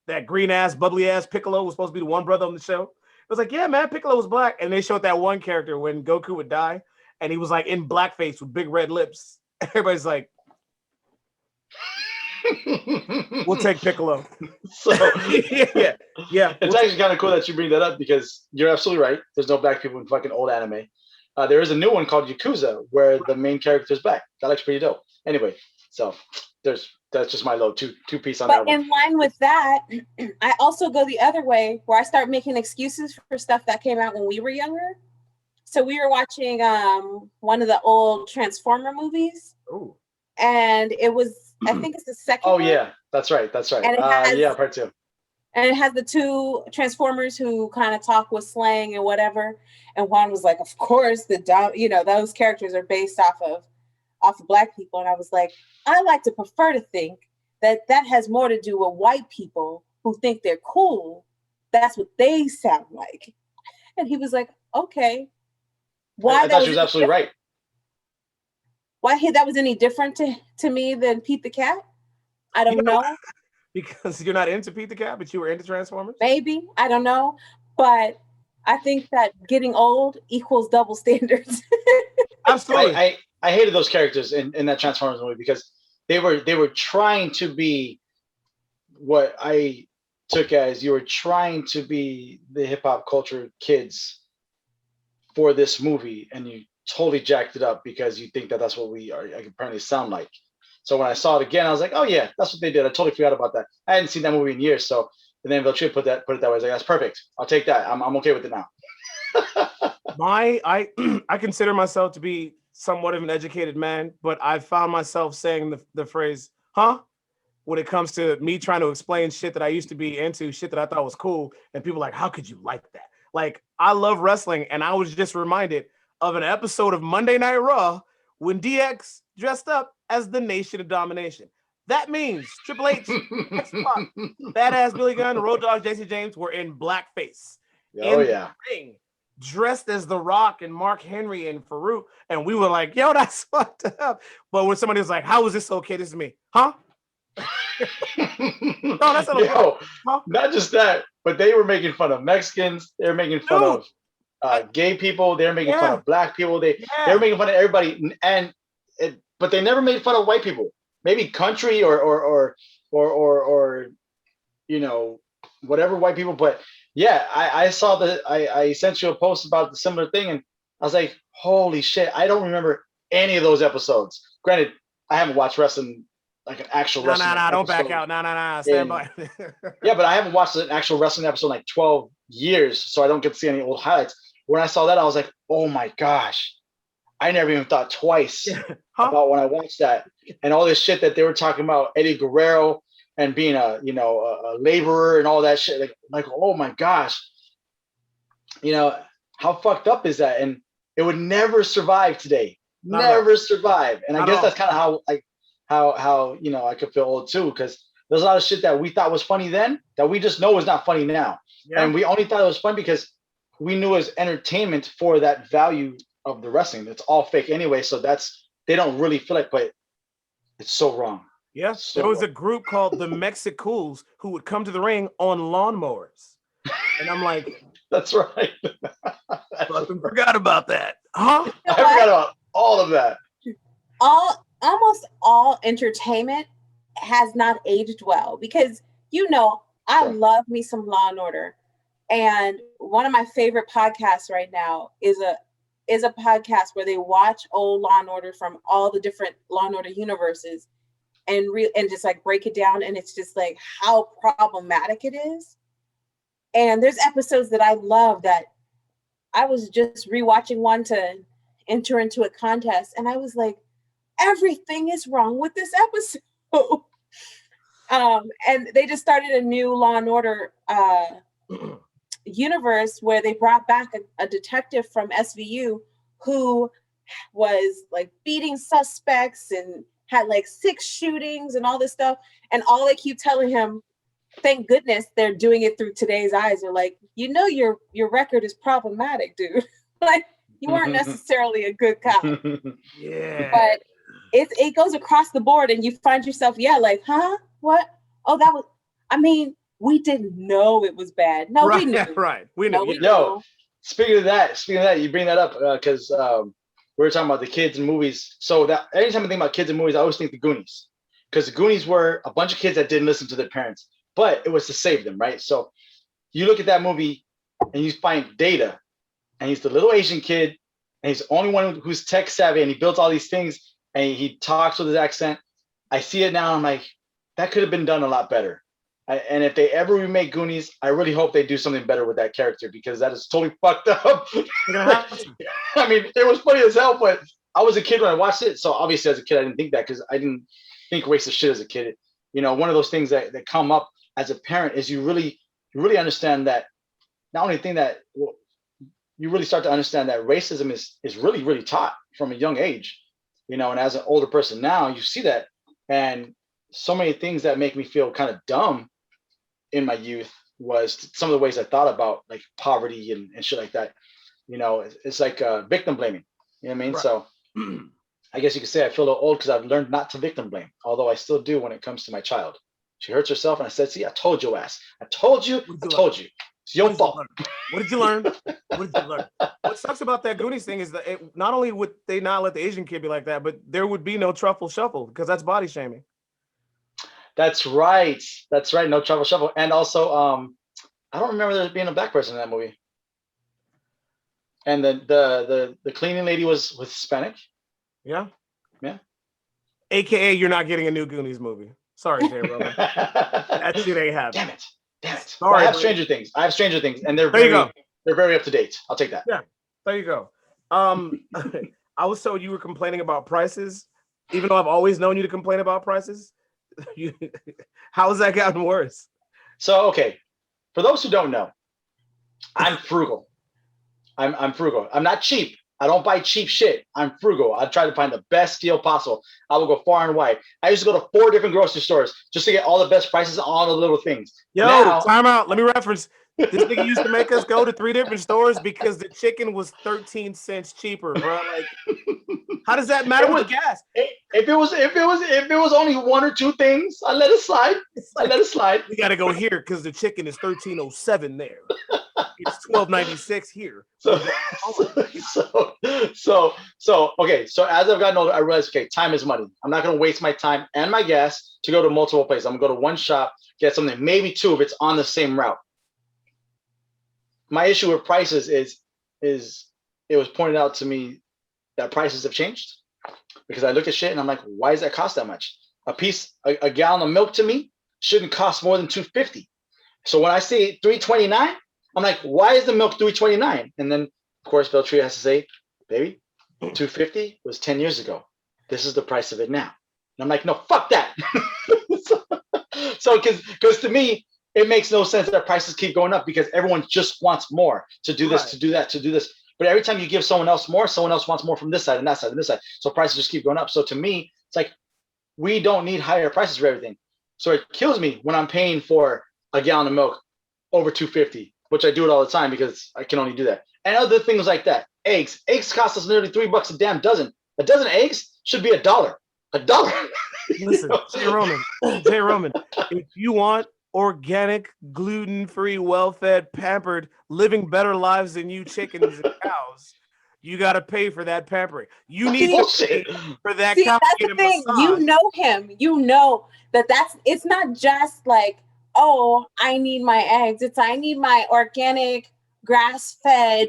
that green ass, bubbly ass Piccolo was supposed to be the one brother on the show? It was like, yeah, man, Piccolo was black. And they showed that one character when Goku would die and he was like in blackface with big red lips. Everybody's like, we'll take Piccolo. So yeah. It's actually kind of cool that you bring that up because you're absolutely right. There's no black people in fucking old anime. There is a new one called Yakuza where the main character is black. That looks pretty dope. Anyway, so that's just my little two piece on that one. But in line with that, I also go the other way where I start making excuses for stuff that came out when we were younger. So we were watching one of the old Transformer movies. Ooh. And it was, I think it's the second one. Yeah, that's right. And it has, part 2. And it has the two Transformers who kind of talk with slang and whatever. And Juan was like, of course, those characters are based off of black people. And I was like, I like to prefer to think that has more to do with white people who think they're cool. That's what they sound like. And he was like, okay. Why? I thought she was absolutely right. Why that was any different to me than Pete the Cat? I don't know. Because you're not into Pete the Cat, but you were into Transformers? Maybe. I don't know. But I think that getting old equals double standards. Absolutely. I hated those characters in that Transformers movie because they were trying to be what I took as you were trying to be the hip hop culture kids for this movie, and you totally jacked it up because you think that's what we are apparently sound like. So when I saw it again, I was like, oh yeah, that's what they did. I totally forgot about that. I hadn't seen that movie in years. So and then Veltria put it that way. I was like, that's perfect. I'll take that. I'm okay with it now. I consider myself to be somewhat of an educated man, but I found myself saying the phrase, huh? When it comes to me trying to explain shit that I used to be into, shit that I thought was cool. And people are like, how could you like that? Like, I love wrestling. And I was just reminded of an episode of Monday Night Raw when DX dressed up as the Nation of Domination. That means Triple H, X-Pac, Badass Billy Gunn, Road Dogg, JC James were in blackface. Oh, yeah. Ring, dressed as The Rock and Mark Henry and Farouk. And we were like, yo, that's fucked up. But when somebody was like, how is this okay? This is me. Huh? No, that's not okay. Huh? Not just that, but they were making fun of Mexicans. They were making fun of gay people. They were making fun of black people. They were making fun of everybody. But they never made fun of white people. Maybe country or you know, whatever white people, but Yeah, I saw I sent you a post about the similar thing, and I was like, holy shit, I don't remember any of those episodes. Granted, I haven't watched wrestling, like an actual No, wrestling no, no, don't back episode out. No, no, no, stand in by. yeah, but I haven't watched an actual wrestling episode in like 12 years, so I don't get to see any old highlights. When I saw that, I was like, oh my gosh, I never even thought twice Huh? about when I watched that, and all this shit that they were talking about Eddie Guerrero and being a laborer and all that shit. Like oh my gosh, how fucked up is that? And it would never survive today, Not at all. never survive. And I Not at guess all. that's kind of how I could feel old too, because there's a lot of shit that we thought was funny then that we just know is not funny now, Yeah. and we only thought it was fun because we knew it was entertainment for that value of the wrestling. It's all fake anyway, so they don't really feel like, but it's so wrong. Yeah. So There was a wrong. group called the Mexicools who would come to the ring on lawnmowers. And I'm like, That's right. fucking forgot about that. Huh? I forgot about all of that. Almost all entertainment has not aged well, because I Sure. love me some Law and Order, and one of my favorite podcasts right now is a podcast where they watch old Law and Order from all the different Law and Order universes and just like break it down, and it's just like how problematic it is. And there's episodes that I love that I was just rewatching one to enter into a contest, and I was like, everything is wrong with this episode. And they just started a new Law and Order universe where they brought back a detective from SVU who was like beating suspects and had like 6 shootings and all this stuff. And all they keep telling him, thank goodness they're doing it through today's eyes. They're like, your record is problematic, dude. Like, you weren't necessarily a good cop. Yeah. But it goes across the board, and you find yourself, like, huh? What? Oh, that was, we didn't know it was bad. No, right, we knew. Right. We knew. No, we Yeah. Yo, knew. speaking of that, you bring that up because we were talking about the kids and movies. So that anytime I think about kids and movies, I always think the Goonies, because the Goonies were a bunch of kids that didn't listen to their parents, but it was to save them, right? So you look at that movie and you find Data, and he's the little Asian kid, and he's the only one who's tech savvy, and he builds all these things, and he talks with his accent. I see it now. I'm like, that could have been done a lot better. And if they ever remake Goonies, I really hope they do something better with that character, because that is totally fucked up. I mean, it was funny as hell, but I was a kid when I watched it. So obviously as a kid, I didn't think that, because I didn't think racist shit as a kid. One of those things that come up as a parent is you really understand that not only thing that you really start to understand that racism is really, really taught from a young age, and as an older person now, you see that. And so many things that make me feel kind of dumb in my youth was some of the ways I thought about like poverty and shit like that. It's like victim blaming. You know what I mean? Right. So I guess you could say I feel a little old because I've learned not to victim blame, although I still do when it comes to my child. She hurts herself, and I said, see, I told your ass. I told you. It's your fault. What did you learn? What sucks about that Goonies thing is that not only would they not let the Asian kid be like that, but there would be no truffle shuffle, because that's body shaming. That's right. No truffle shuffle. And also, I don't remember there being a black person in that movie. And the cleaning lady was Hispanic. Yeah. Yeah. AKA, you're not getting a new Goonies movie. Sorry, Jay Roman. That shit ain't happening. Damn it. Sorry, I have buddy. Stranger Things. And they're There they're very up to date. I'll take that. Yeah. There you go. I was told you were complaining about prices, even though I've always known you to complain about prices. How has that gotten worse? So, okay, for those who don't know, I'm frugal. I'm frugal. I'm not cheap. I don't buy cheap shit. I'm frugal. I try to find the best deal possible. I will go far and wide. I used to go to 4 different grocery stores just to get all the best prices on all the little things. Yo, now, time out. Let me reference. This nigga used to make us go to 3 different stores because the chicken was 13 cents cheaper, bro. Like, how does that matter with gas? If it was only 1 or 2 things, I let it slide. We gotta go here because the chicken is 13.07 there. It's 12.96 here. Okay. So as I've gotten older, I realized, okay, time is money. I'm not gonna waste my time and my gas to go to multiple places. I'm gonna go to one shop, get something, maybe 2 if it's on the same route. my issue with prices is it was pointed out to me that prices have changed because I look at shit and I'm like, why does that cost that much? A gallon of milk to me shouldn't cost more than $2.50. So when I say $3.29, I'm like, why is the milk $3.29? And then of course Veltria has to say, baby, $2.50 was 10 years ago. This is the price of it now. And I'm like, no, fuck that. So because to me, it makes no sense that prices keep going up because everyone just wants more to do this, to do that, to do this. But every time you give someone else more, someone else wants more from this side and that side and this side. So prices just keep going up. So to me, it's like, we don't need higher prices for everything. So it kills me when I'm paying for a gallon of milk over $2.50, which I do it all the time because I can only do that. And other things like that. Eggs cost us nearly $3 a damn dozen. A dozen of eggs should be $1. $1. Listen, Jay Roman, if you want organic, gluten-free, well-fed, pampered, living better lives than you chickens and cows, you got to pay for that pampering. You need to pay for that cow. That's the thing. You know him. You know it's not just like, oh, I need my eggs. It's I need my organic, grass-fed,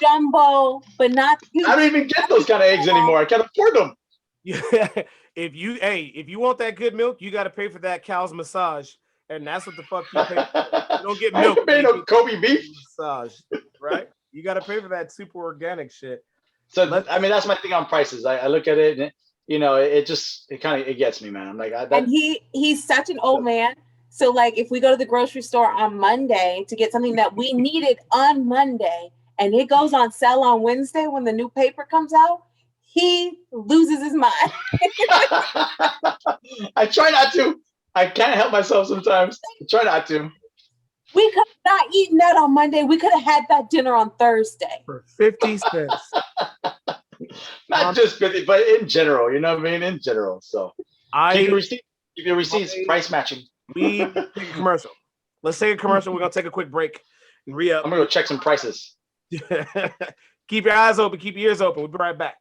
jumbo, but not. I don't even get those kind of eggs anymore. I can't afford them. Yeah. If you want that good milk, you got to pay for that cow's massage, and that's what the fuck you pay for. You don't get milk. I ain't no Kobe beef massage, right? You got to pay for that super organic shit. So I mean, that's my thing on prices. I look at it, and it gets me, man. I'm like, and he's such an old man. So like, if we go to the grocery store on Monday to get something that we needed on Monday, and it goes on sale on Wednesday when the new paper comes out, he loses his mind. I try not to. I can't help myself sometimes. I try not to. We could have not eaten that on Monday. We could have had that dinner on Thursday. For 50 cents. Not just 50, but in general, you know what I mean? In general. So keep your receipts price matching. We take a commercial. Let's take a commercial. We're going to take a quick break and re-up. I'm going to go check some prices. Keep your eyes open. Keep your ears open. We'll be right back.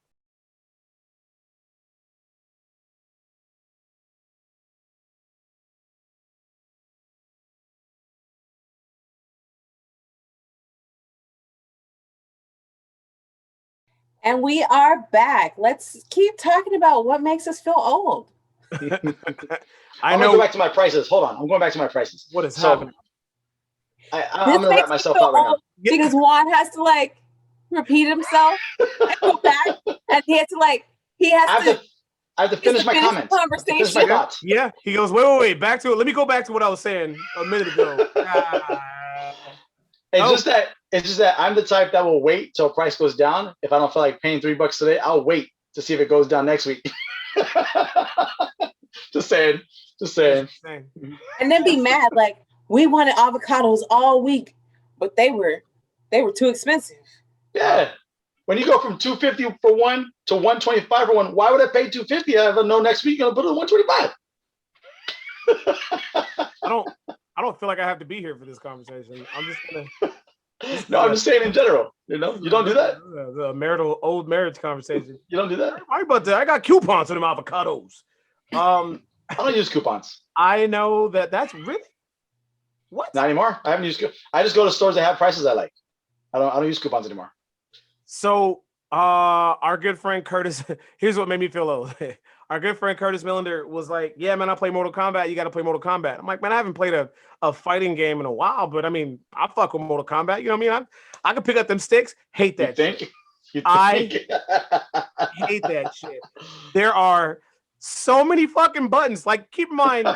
And we are back. Let's keep talking about what makes us feel old. I'm going to go back to my prices. Hold on. I'm going back to my prices. What is happening? I'm going to wrap myself out right now. Because Juan has to like repeat himself and go back. And he has to I have to finish my comments. Finish my thoughts. Yeah. He goes, wait. Back to it. Let me go back to what I was saying a minute ago. It's just that I'm the type that will wait till price goes down. If I don't feel like paying $3 today, I'll wait to see if it goes down next week. Just saying. And then be mad like we wanted avocados all week, but they were too expensive. Yeah. When you go from $2.50 for one to $1.25 for one, why would I pay $2.50? I know next week you're gonna put it at $1.25. I don't feel like I have to be here for this conversation. I'm just gonna. I'm just saying in general. You don't do that. The old marriage conversation. You don't do that. Right about that. I got coupons for them avocados. I don't use coupons. I know that's really what. Not anymore. I haven't used. I just go to stores that have prices I like. I don't use coupons anymore. So, our good friend Curtis. Here's what made me feel old. Our good friend Curtis Millender was like, yeah, man, I play Mortal Kombat. You got to play Mortal Kombat. I'm like, man, I haven't played a fighting game in a while, but I mean, I fuck with Mortal Kombat. You know what I mean? I can pick up them sticks. Hate that shit. I hate that shit. There are so many fucking buttons. Like, keep in mind,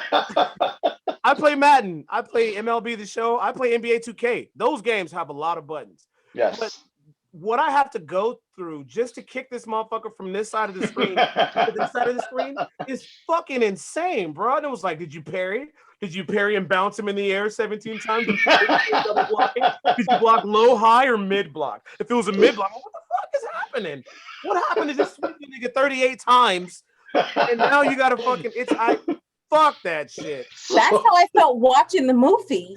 I play Madden. I play MLB The Show. I play NBA 2K. Those games have a lot of buttons. Yes. But what I have to go through just to kick this motherfucker from this side of the screen to this side of the screen is fucking insane, bro. And it was like, did you parry? Did you parry and bounce him in the air 17 times? Did you block low, high, or mid block? If it was a mid block, what the fuck is happening? What happened to just swing the nigga 38 times? And now you gotta fucking fuck that shit. That's how I felt watching the movie.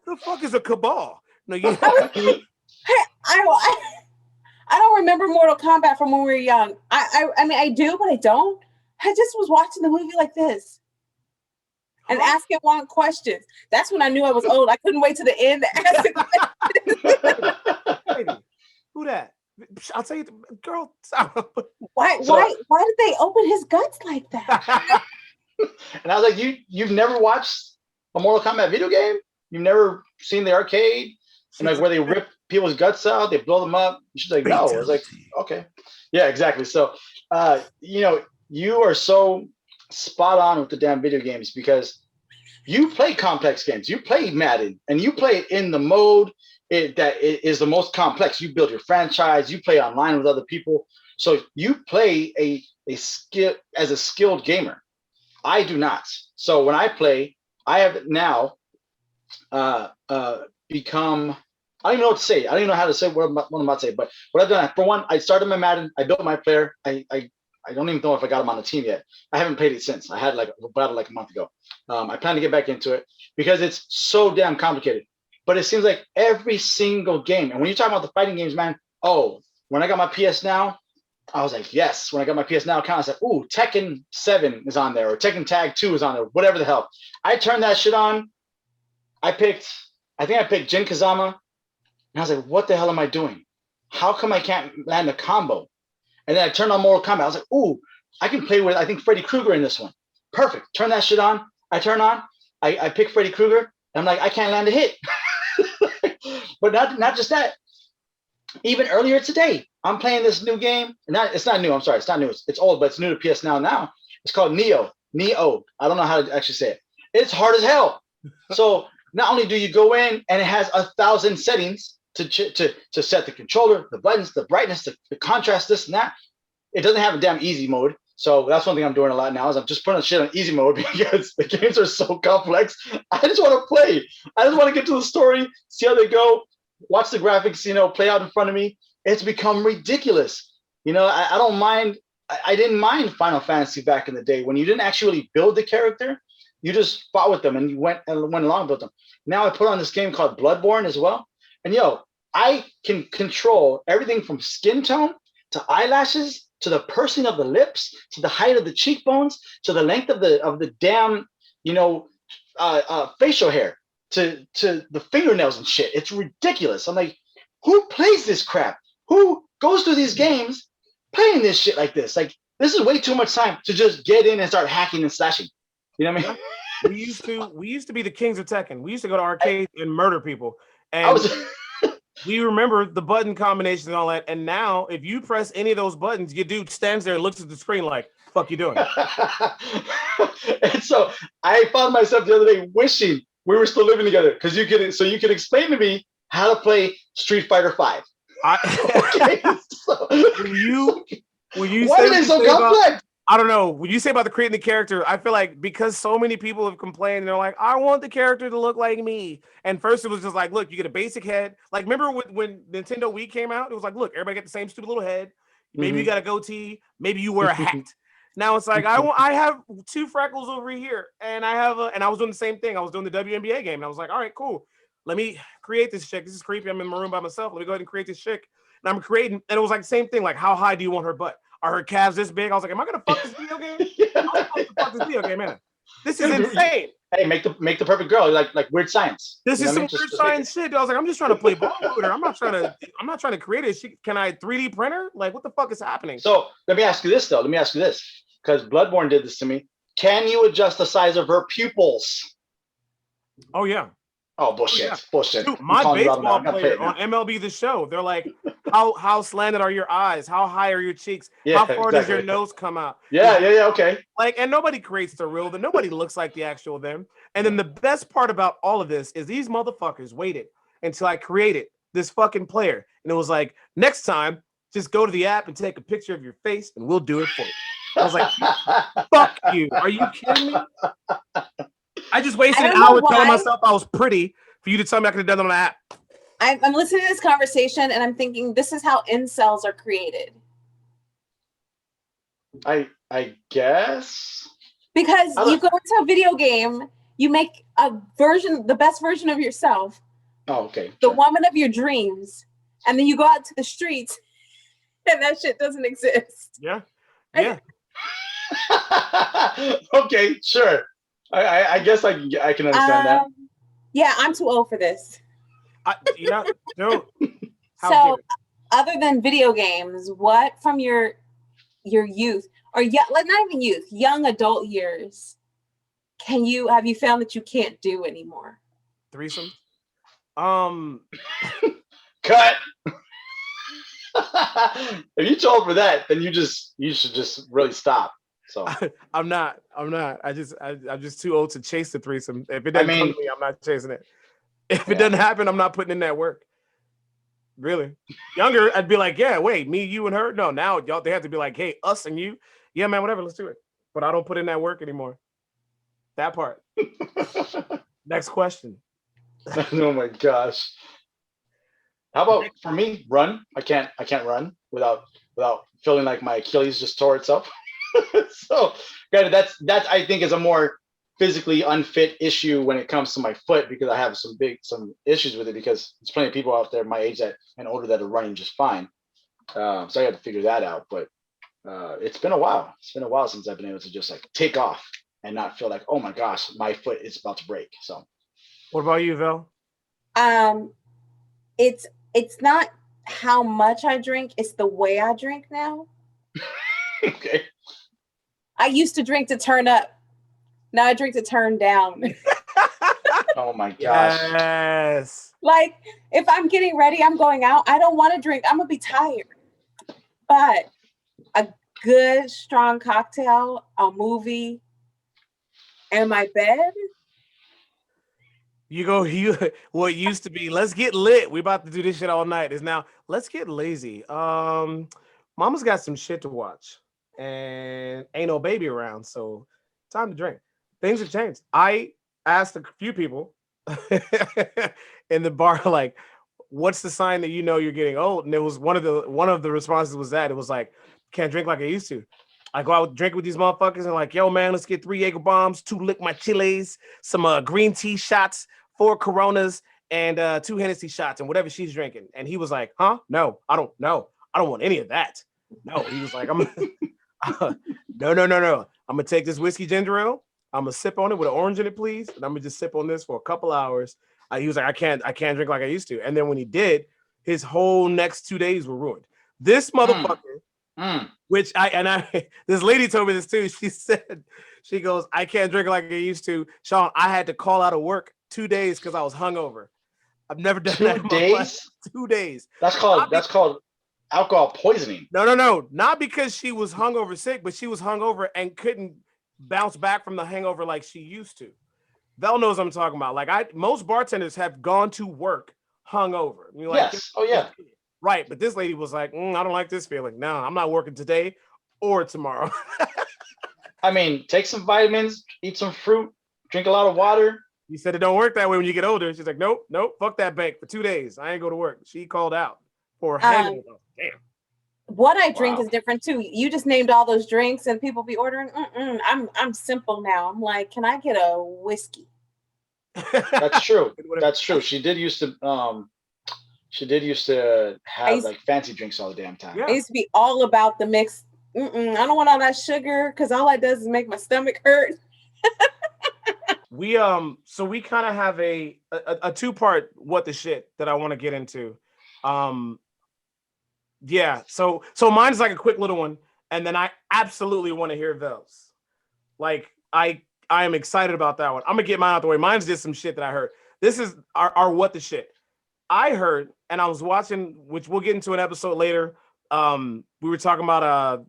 The fuck is a cabal? No, you. I don't remember Mortal Kombat from when we were young. I mean, I do, but I don't. I just was watching the movie like this. and asking one questions. That's when I knew I was old. I couldn't wait to the end to ask the question. Baby, who that? I'll tell you, girl. Stop. Why did they open his guts like that? And I was like, you've never watched a Mortal Kombat video game? You've never seen the arcade? And like where they rip people's guts out, they blow them up. She's like, no. I was like, okay. Yeah, exactly. So you are so spot on with the damn video games because you play complex games. You play Madden and you play it in the mode that is the most complex. You build your franchise, you play online with other people. So you play a skill as a skilled gamer. I do not. So when I play, I have now become, I don't even know what to say. I don't even know how to say what I'm about to say. But what I've done, for one, I started my Madden. I built my player. I don't even know if I got him on the team yet. I haven't played it since. I had bought it like a month ago. I plan to get back into it because it's so damn complicated. But it seems like every single game, and when you talk about the fighting games, man, when I got my PS Now, I was like, yes. When I got my PS Now account, I was like, ooh, Tekken 7 is on there, or Tekken Tag 2 is on there, whatever the hell. I turned that shit on. I think I picked Jin Kazama, and I was like, what the hell am I doing? How come I can't land a combo? And then I turned on Mortal Kombat. I was like, ooh, I can play with, I think, Freddy Krueger in this one. Perfect. Turn that shit on. I turn on. I pick Freddy Krueger. And I'm like, I can't land a hit. But not just that. Even earlier today, I'm playing this new game. It's not new. I'm sorry. It's not new. It's old, but it's new to PS now. It's called Neo. I don't know how to actually say it. It's hard as hell. So not only do you go in and it has 1,000 settings to set the controller, the buttons, the brightness, the contrast, this and that. It doesn't have a damn easy mode. So that's one thing I'm doing a lot now is I'm just putting shit on easy mode because the games are so complex. I just want to play. I just want to get to the story, see how they go, watch the graphics, play out in front of me. It's become ridiculous. I don't mind. I didn't mind Final Fantasy back in the day when you didn't actually build the character. You just fought with them and you went along with them. Now I put on this game called Bloodborne as well. And I can control everything from skin tone to eyelashes to the pursing of the lips to the height of the cheekbones to the length of the damn facial hair to the fingernails and shit. It's ridiculous. I'm like, who plays this crap? Who goes through these games playing this shit like this? Like, this is way too much time to just get in and start hacking and slashing. You know what I mean? We used to be the kings of Tekken. We used to go to arcades and murder people. And we remember the button combinations and all that. And now, if you press any of those buttons, your dude stands there and looks at the screen like, "Fuck you doing?" And so I found myself the other day wishing we were still living together because you could explain to me how to play Street Fighter V. Okay, so why are they so complex? I don't know. When you say about the creating the character, I feel like because so many people have complained, they're like, I want the character to look like me. And first it was just like, look, you get a basic head. Like, remember when Nintendo Wii came out? It was like, look, everybody get the same stupid little head. Maybe you got a goatee. Maybe you wear a hat. Now it's like, I have 2 freckles over here. And I was doing the same thing. I was doing the WNBA game. And I was like, all right, cool. Let me create this chick. This is creepy. I'm in my room by myself. Let me go ahead and create this chick. And I'm creating. And it was like the same thing. Like, how high do you want her butt? Are her calves this big? I was like, am I gonna fuck this video game? I'm gonna fuck this video game, man. This is insane. Hey, make the perfect girl, like Weird Science. This is some weird science shit. I was like, I'm just trying to play ball with her. I'm not trying to create it. Can I 3D print her? Like, what the fuck is happening? So let me ask you this, though. Because Bloodborne did this to me. Can you adjust the size of her pupils? Oh yeah. Oh, bullshit. Yeah. Bullshit. Dude, my baseball player on MLB The Show, they're like, how slanted are your eyes? How high are your cheeks? How far does your nose come out? Yeah, okay. Like, and nobody creates the real them. Nobody looks like the actual them. And then the best part about all of this is these motherfuckers waited until I created this fucking player. And it was like, next time, just go to the app and take a picture of your face and we'll do it for you. I was like, fuck you. Are you kidding me? I just wasted an hour telling myself I was pretty for you to tell me I could have done it on the app. I'm listening to this conversation and I'm thinking this is how incels are created. I guess. Because you go into a video game, you make the best version of yourself. Oh, okay. The woman of your dreams. And then you go out to the streets and that shit doesn't exist. Yeah. Okay, sure. I guess I can understand that. Yeah, I'm too old for this. Dude, how So, dare. other than video games, what from your youth or like not even youth, young adult years, have you found that you can't do anymore? Threesomes? Cut. If you told for that, then you should just really stop. So I'm not. I'm just too old to chase the threesome. If it I doesn't come mean, to me, I'm not chasing it. If it yeah. doesn't happen, I'm not putting in that work. Really. Younger, I'd be like, yeah, wait, me, you, and her. No, now y'all they have to be like, hey, us and you. Yeah, man, whatever, let's do it. But I don't put in that work anymore. That part. Next question. Oh my gosh. How about for me? Run. I can't run without feeling like my Achilles just tore itself. So, granted, that's I think is a more physically unfit issue when it comes to my foot because I have some issues with it because there's plenty of people out there my age and older that are running just fine. So I had to figure that out. But it's been a while. It's been a while since I've been able to just like take off and not feel like, oh my gosh, my foot is about to break. So, what about you, Vel? It's not how much I drink, it's the way I drink now. Okay. I used to drink to turn up. Now I drink to turn down. Oh my gosh. Yes. Like if I'm getting ready, I'm going out. I don't want to drink. I'm gonna be tired. But a good strong cocktail, a movie, and my bed. What used to be, let's get lit. We about to do this shit all night is now let's get lazy. Mama's got some shit to watch and ain't no baby around, so time to drink. Things have changed. I asked a few people in the bar, like, what's the sign that you know you're getting old? And it was one of the responses was that it was like, can't drink like I used to. I go out drink with these motherfuckers and like, yo, man, let's get 3 Jaeger bombs, 2 lick my chiles, some green tea shots, 4 Coronas, and 2 Hennessy shots, and whatever she's drinking. And he was like, huh? No, I don't know. I don't want any of that. No, he was like, no. I'm gonna take this whiskey ginger ale. I'm gonna sip on it with an orange in it, please. And I'm gonna just sip on this for a couple hours. He was like, I can't drink like I used to. And then when he did, his whole next 2 days were ruined. This motherfucker, which this lady told me this too. She goes, I can't drink like I used to. Shaun, I had to call out of work 2 days because I was hungover. I've never done that in my life. 2 days. That's called alcohol poisoning. No. Not because she was hungover sick, but she was hungover and couldn't bounce back from the hangover like she used to. Vel knows what I'm talking about. Like most bartenders have gone to work hungover. You're like, yes. Oh yeah. Right. But this lady was like, I don't like this feeling. No, I'm not working today or tomorrow. I mean, take some vitamins, eat some fruit, drink a lot of water. You said it don't work that way when you get older. She's like, nope, fuck that bank for 2 days. I ain't go to work. She called out for hangover. Damn. What I drink is different too. You just named all those drinks, and people be ordering. I'm simple now. I'm like, can I get a whiskey? That's true. That's true. She did used to have like fancy drinks all the damn time. Yeah. I used to be all about the mix. I don't want all that sugar because all that does is make my stomach hurt. We kind of have a 2-part what the shit that I want to get into. Yeah, so mine's like a quick little one, and then I absolutely want to hear Vel's. Like I am excited about that one. I'm gonna get mine out the way. Mine's just some shit that I heard. This is our what the shit. I heard, and I was watching, which we'll get into an episode later. We were talking about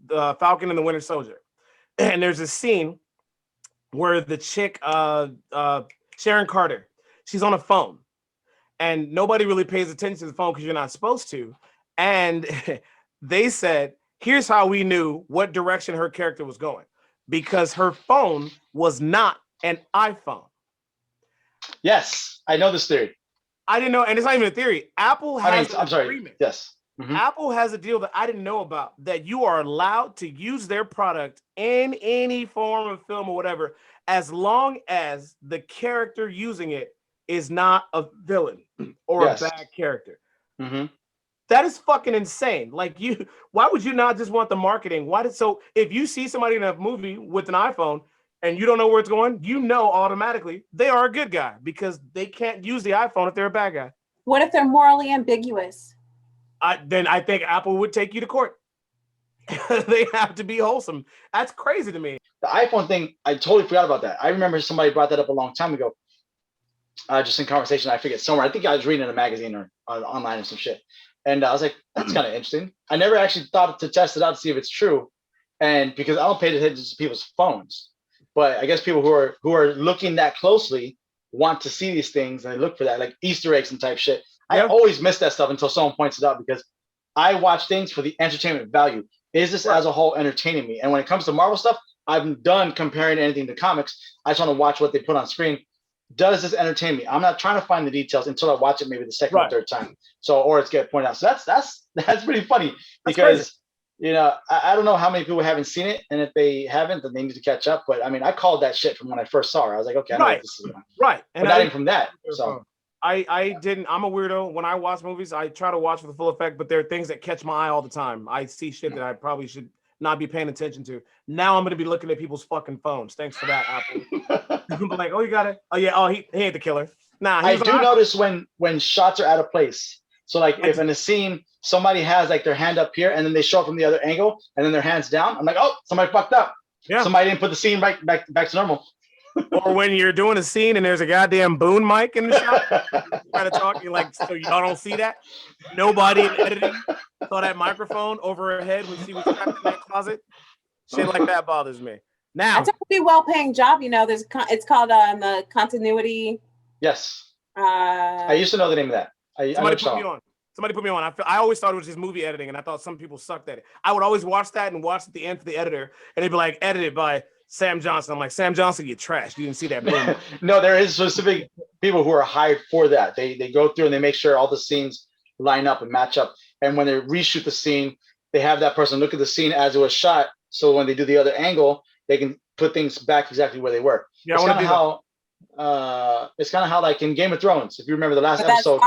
the Falcon and the Winter Soldier, and there's a scene where the chick, Sharon Carter, she's on a phone, and nobody really pays attention to the phone because you're not supposed to. And they said, here's how we knew what direction her character was going, because her phone was not an iPhone. Yes, I know this theory. I didn't know, and it's not even a theory. Apple has I'm sorry. Yes. Mm-hmm. Apple has a deal that I didn't know about, that you are allowed to use their product in any form of film or whatever, as long as the character using it is not a villain or a bad character. Mm-hmm. That is fucking insane. Like, why would you not just want the marketing? So if you see somebody in a movie with an iPhone, and you don't know where it's going, you know automatically they are a good guy because they can't use the iPhone if they're a bad guy. What if they're morally ambiguous? Then I think Apple would take you to court. They have to be wholesome. That's crazy to me. The iPhone thing, I totally forgot about that. I remember somebody brought that up a long time ago. Just in conversation, I forget somewhere. I think I was reading in a magazine or online or some shit. And I was like, that's kind of interesting. I never actually thought to test it out to see if it's true. And because I don't pay attention to people's phones. But I guess people who are looking that closely want to see these things and they look for that, like Easter eggs and type shit. I always miss that stuff until someone points it out because I watch things for the entertainment value. Is this as a whole entertaining me? And when it comes to Marvel stuff, I'm done comparing anything to comics. I just want to watch what they put on screen. Does this entertain me? I'm not trying to find the details until I watch it maybe the second or third time. So, or it's get pointed out. So that's pretty funny because you know I don't know how many people haven't seen it, and if they haven't, then they need to catch up. But I mean, I called that shit from when I first saw her. I was like, okay, I know what this is about. Right, and not even from that. So I didn't. I'm a weirdo. When I watch movies, I try to watch for the full effect, but there are things that catch my eye all the time. I see shit that I probably should not be paying attention to. Now I'm going to be looking at people's fucking phones. Thanks for that, Apple. I'm like, oh, you got it. Oh yeah. Oh, he ain't the killer. Nah. I do notice when shots are out of place. So like if in a scene somebody has like their hand up here and then they show up from the other angle and then their hands down, I'm like, oh, somebody fucked up. Yeah. Somebody didn't put the scene back to normal. Or when you're doing a scene and there's a goddamn boom mic in the shot, trying to talk, you're like, so y'all don't see that? Nobody in editing saw that microphone over her head when she was trapped in that closet. Shit like that bothers me. Now that's a pretty well-paying job, you know. It's called the continuity. Yes. I used to know the name of that. Somebody put me on. I always thought it was just movie editing, and I thought some people sucked at it. I would always watch that and watch at the end for the editor, and they'd be like, edited by Sam Johnson. I'm like, Sam Johnson, you trash. You didn't see that boom. No, there is specific people who are hired for that. They go through and they make sure all the scenes line up and match up. And when they reshoot the scene, they have that person look at the scene as it was shot. So when they do the other angle, they can put things back exactly where they were. Yeah, it's kind of how like in Game of Thrones, if you remember the last episode,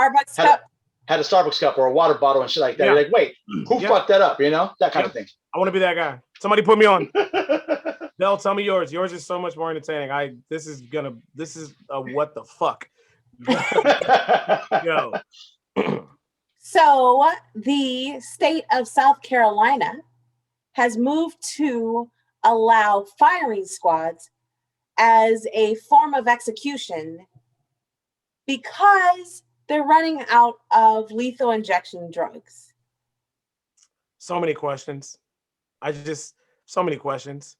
had a Starbucks cup or a water bottle and shit like that. Yeah. You're like, wait, who fucked that up? You know, that kind of thing. I want to be that guy. Somebody put me on. Bell, tell me yours. Yours is so much more entertaining. This is a what the fuck. Yo. So the state of South Carolina has moved to allow firing squads as a form of execution because they're running out of lethal injection drugs. So many questions. So many questions.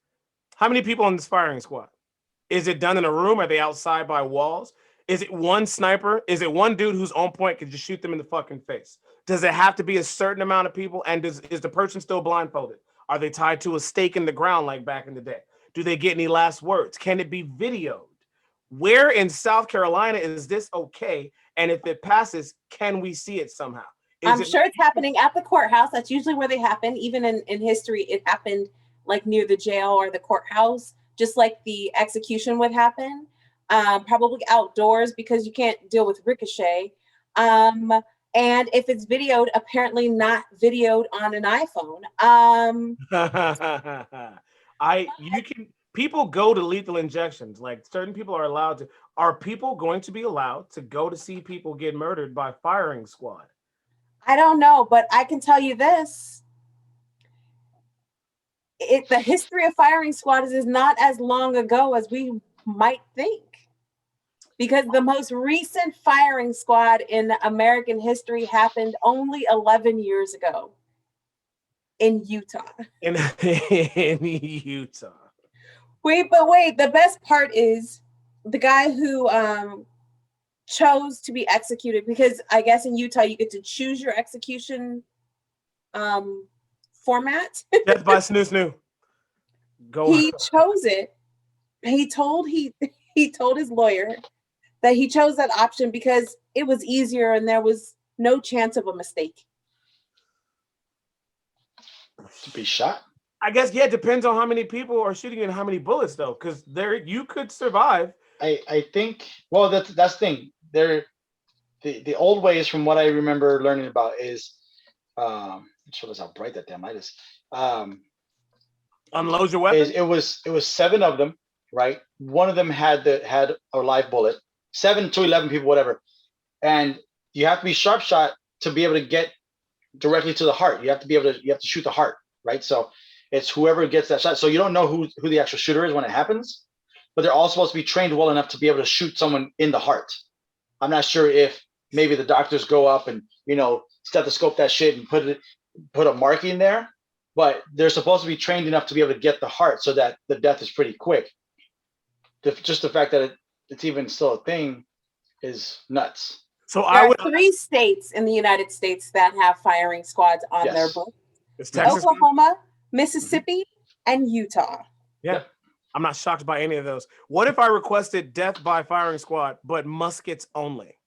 How many people in this firing squad? Is it done in a room? Are they outside by walls? Is it one sniper? Is it one dude who's on point can just shoot them in the fucking face? Does it have to be a certain amount of people? And is the person still blindfolded? Are they tied to a stake in the ground like back in the day? Do they get any last words? Can it be videoed? Where in South Carolina is this okay? And if it passes, can we see it somehow? I'm sure it's happening at the courthouse. That's usually where they happen. Even in history, it happened like near the jail or the courthouse, just like the execution would happen. Probably outdoors because you can't deal with ricochet. And if it's videoed, apparently not videoed on an iPhone. People go to lethal injections. Like certain people are allowed to. Are people going to be allowed to go to see people get murdered by firing squad? I don't know, but I can tell you this. The history of firing squads is not as long ago as we might think. Because the most recent firing squad in American history happened only 11 years ago in Utah. In Utah. Wait, the best part is the guy who chose to be executed, because I guess in Utah you get to choose your execution format. Death by snoo. He chose it. He told his lawyer that he chose that option because it was easier and there was no chance of a mistake. To be shot? I guess, yeah, it depends on how many people are shooting and how many bullets, though, because you could survive. I think, well, that's the thing. The old ways, from what I remember learning about, is show us how bright that damn light is. Unload your weapon. It was 7 of them. right? One of them had a live bullet. 7 to 11 people, whatever, and you have to be sharp shot to be able to get directly to the heart. You have to shoot the heart, right? So it's whoever gets that shot. So you don't know who the actual shooter is when it happens, but they're all supposed to be trained well enough to be able to shoot someone in the heart. I'm not sure if maybe the doctors go up and stethoscope that shit and put a marking there, but they're supposed to be trained enough to be able to get the heart so that the death is pretty quick. Just the fact that it's even still a thing is nuts. So There I would. are 3 states in the United States that have firing squads on their books: It's Texas, Oklahoma, Mississippi, and Utah. Yeah. I'm not shocked by any of those. What if I requested death by firing squad, but muskets only?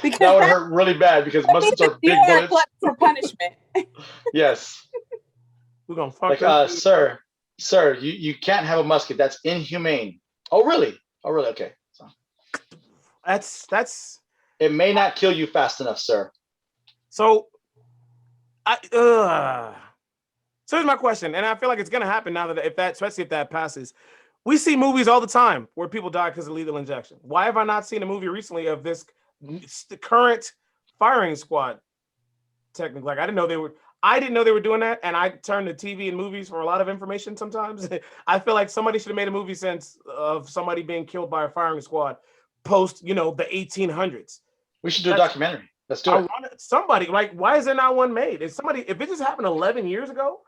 Because that would hurt really bad because muskets are big bullets for punishment. Yes. We're gonna fuck sir, you can't have a musket. That's inhumane. Oh really? Okay. So. That's. It may not kill you fast enough, sir. So, So here's my question, and I feel like it's gonna happen now especially if that passes. We see movies all the time where people die because of lethal injection. Why have I not seen a movie recently of this current firing squad technique? Like I didn't know they were doing that, and I turn to TV and movies for a lot of information sometimes. I feel like somebody should have made a movie sense of somebody being killed by a firing squad post, the 1800s. We should do a documentary. Let's do it. Somebody, like, why is there not one made? If it just happened 11 years ago,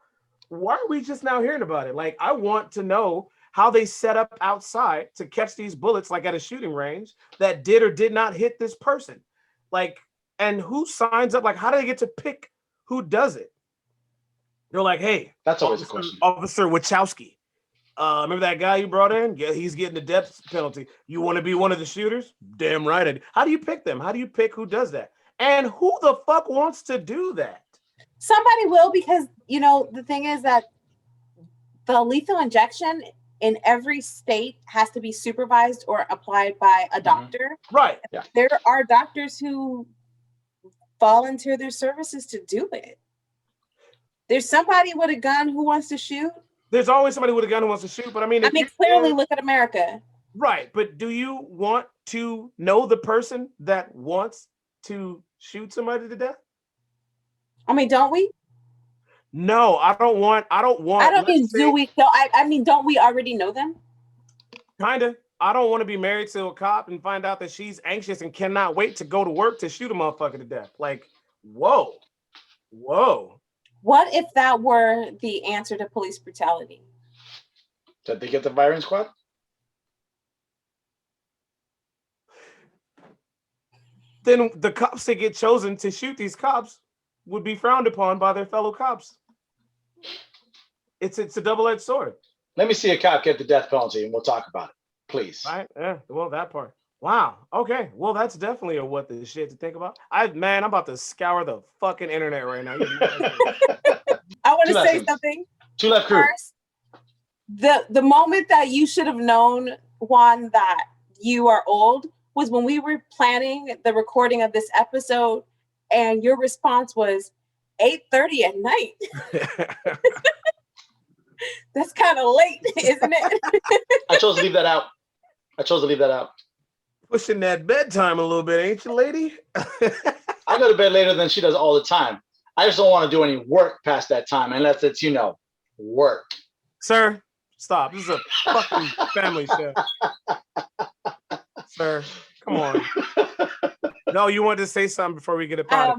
why are we just now hearing about it? Like, I want to know how they set up outside to catch these bullets, like at a shooting range, that did or did not hit this person. Like, and who signs up? Like, how do they get to pick who does it? They're like, hey, that's always a question. Officer Wachowski. Remember that guy you brought in? Yeah, he's getting the death penalty. You want to be one of the shooters? Damn right. How do you pick them? How do you pick who does that? And who the fuck wants to do that? Somebody will, because the thing is that the lethal injection in every state has to be supervised or applied by a doctor. Right. Yeah. There are doctors who volunteer their services to do it. There's somebody with a gun who wants to shoot. There's always somebody with a gun who wants to shoot, but clearly look at America. Right, but do you want to know the person that wants to shoot somebody to death? Don't we? No, I don't want. I don't mean, do we? No, I mean, don't we already know them? Kinda. I don't want to be married to a cop and find out that she's anxious and cannot wait to go to work to shoot a motherfucker to death. Like, whoa. What if that were the answer to police brutality? Did they get the firing squad? Then the cops that get chosen to shoot these cops would be frowned upon by their fellow cops. It's a double-edged sword. Let me see a cop get the death penalty and we'll talk about it, please. Right? Yeah. Well, that part. Wow. Okay. Well, that's definitely a what the shit to think about. I'm about to scour the fucking internet right now. I want to say something. Two left crew. First, the moment that you should have known, Juan, that you are old was when we were planning the recording of this episode, and your response was 8:30 at night. That's kind of late, isn't it? I chose to leave that out. Pushing that bedtime a little bit, ain't you, lady? I go to bed later than she does all the time. I just don't want to do any work past that time unless it's, work. Sir, stop. This is a fucking family show. Sir, come on. No, you wanted to say something before we get it out.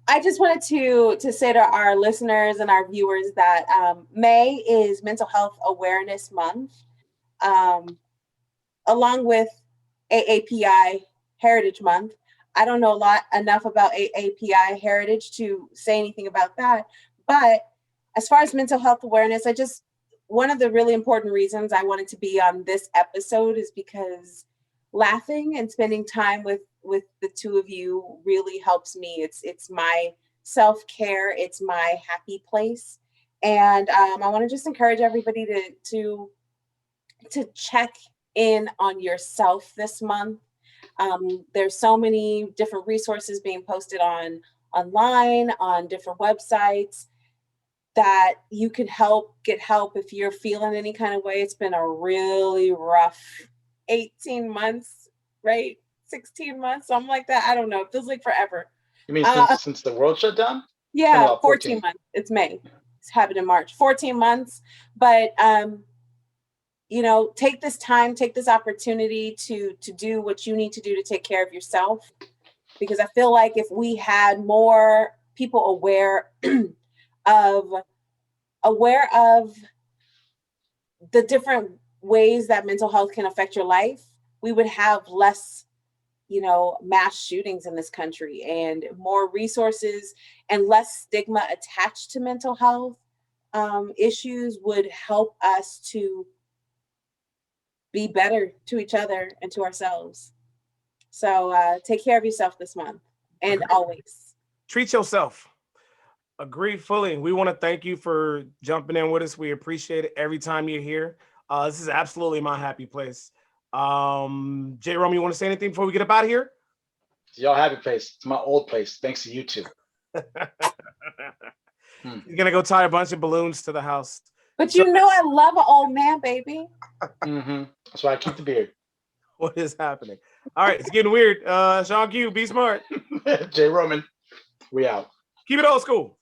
I just wanted to say to our listeners and our viewers that May is Mental Health Awareness Month, along with AAPI Heritage Month. I don't know enough about AAPI Heritage to say anything about that. But as far as mental health awareness, one of the really important reasons I wanted to be on this episode is because laughing and spending time with the two of you really helps me. It's my self-care. It's my happy place. And I want to just encourage everybody to check in on yourself this month. There's so many different resources being posted online, on different websites. that you could get help if you're feeling any kind of way. It's been a really rough 18 months, right? 16 months, something like that. I don't know. It feels like forever. You mean since the world shut down? Yeah, 14 months. It's May. It's happened in March. 14 months. But take this time, take this opportunity to do what you need to do to take care of yourself. Because I feel like if we had more people aware of the different ways that mental health can affect your life, we would have less, mass shootings in this country, and more resources and less stigma attached to mental health issues would help us to be better to each other and to ourselves. So take care of yourself this month and always. Treat yourself. Agreed fully. We want to thank you for jumping in with us. We appreciate it every time you're here. This is absolutely my happy place. J. Rome, you want to say anything before we get up out of here? It's y'all happy place. It's my old place. Thanks to you two. You're gonna go tie a bunch of balloons to the house. But I love an old man, baby. Mm-hmm. That's why I keep the beard. What is happening? All right, it's getting weird. Shaun Q, be smart. J. Roman, we out. Keep it old school.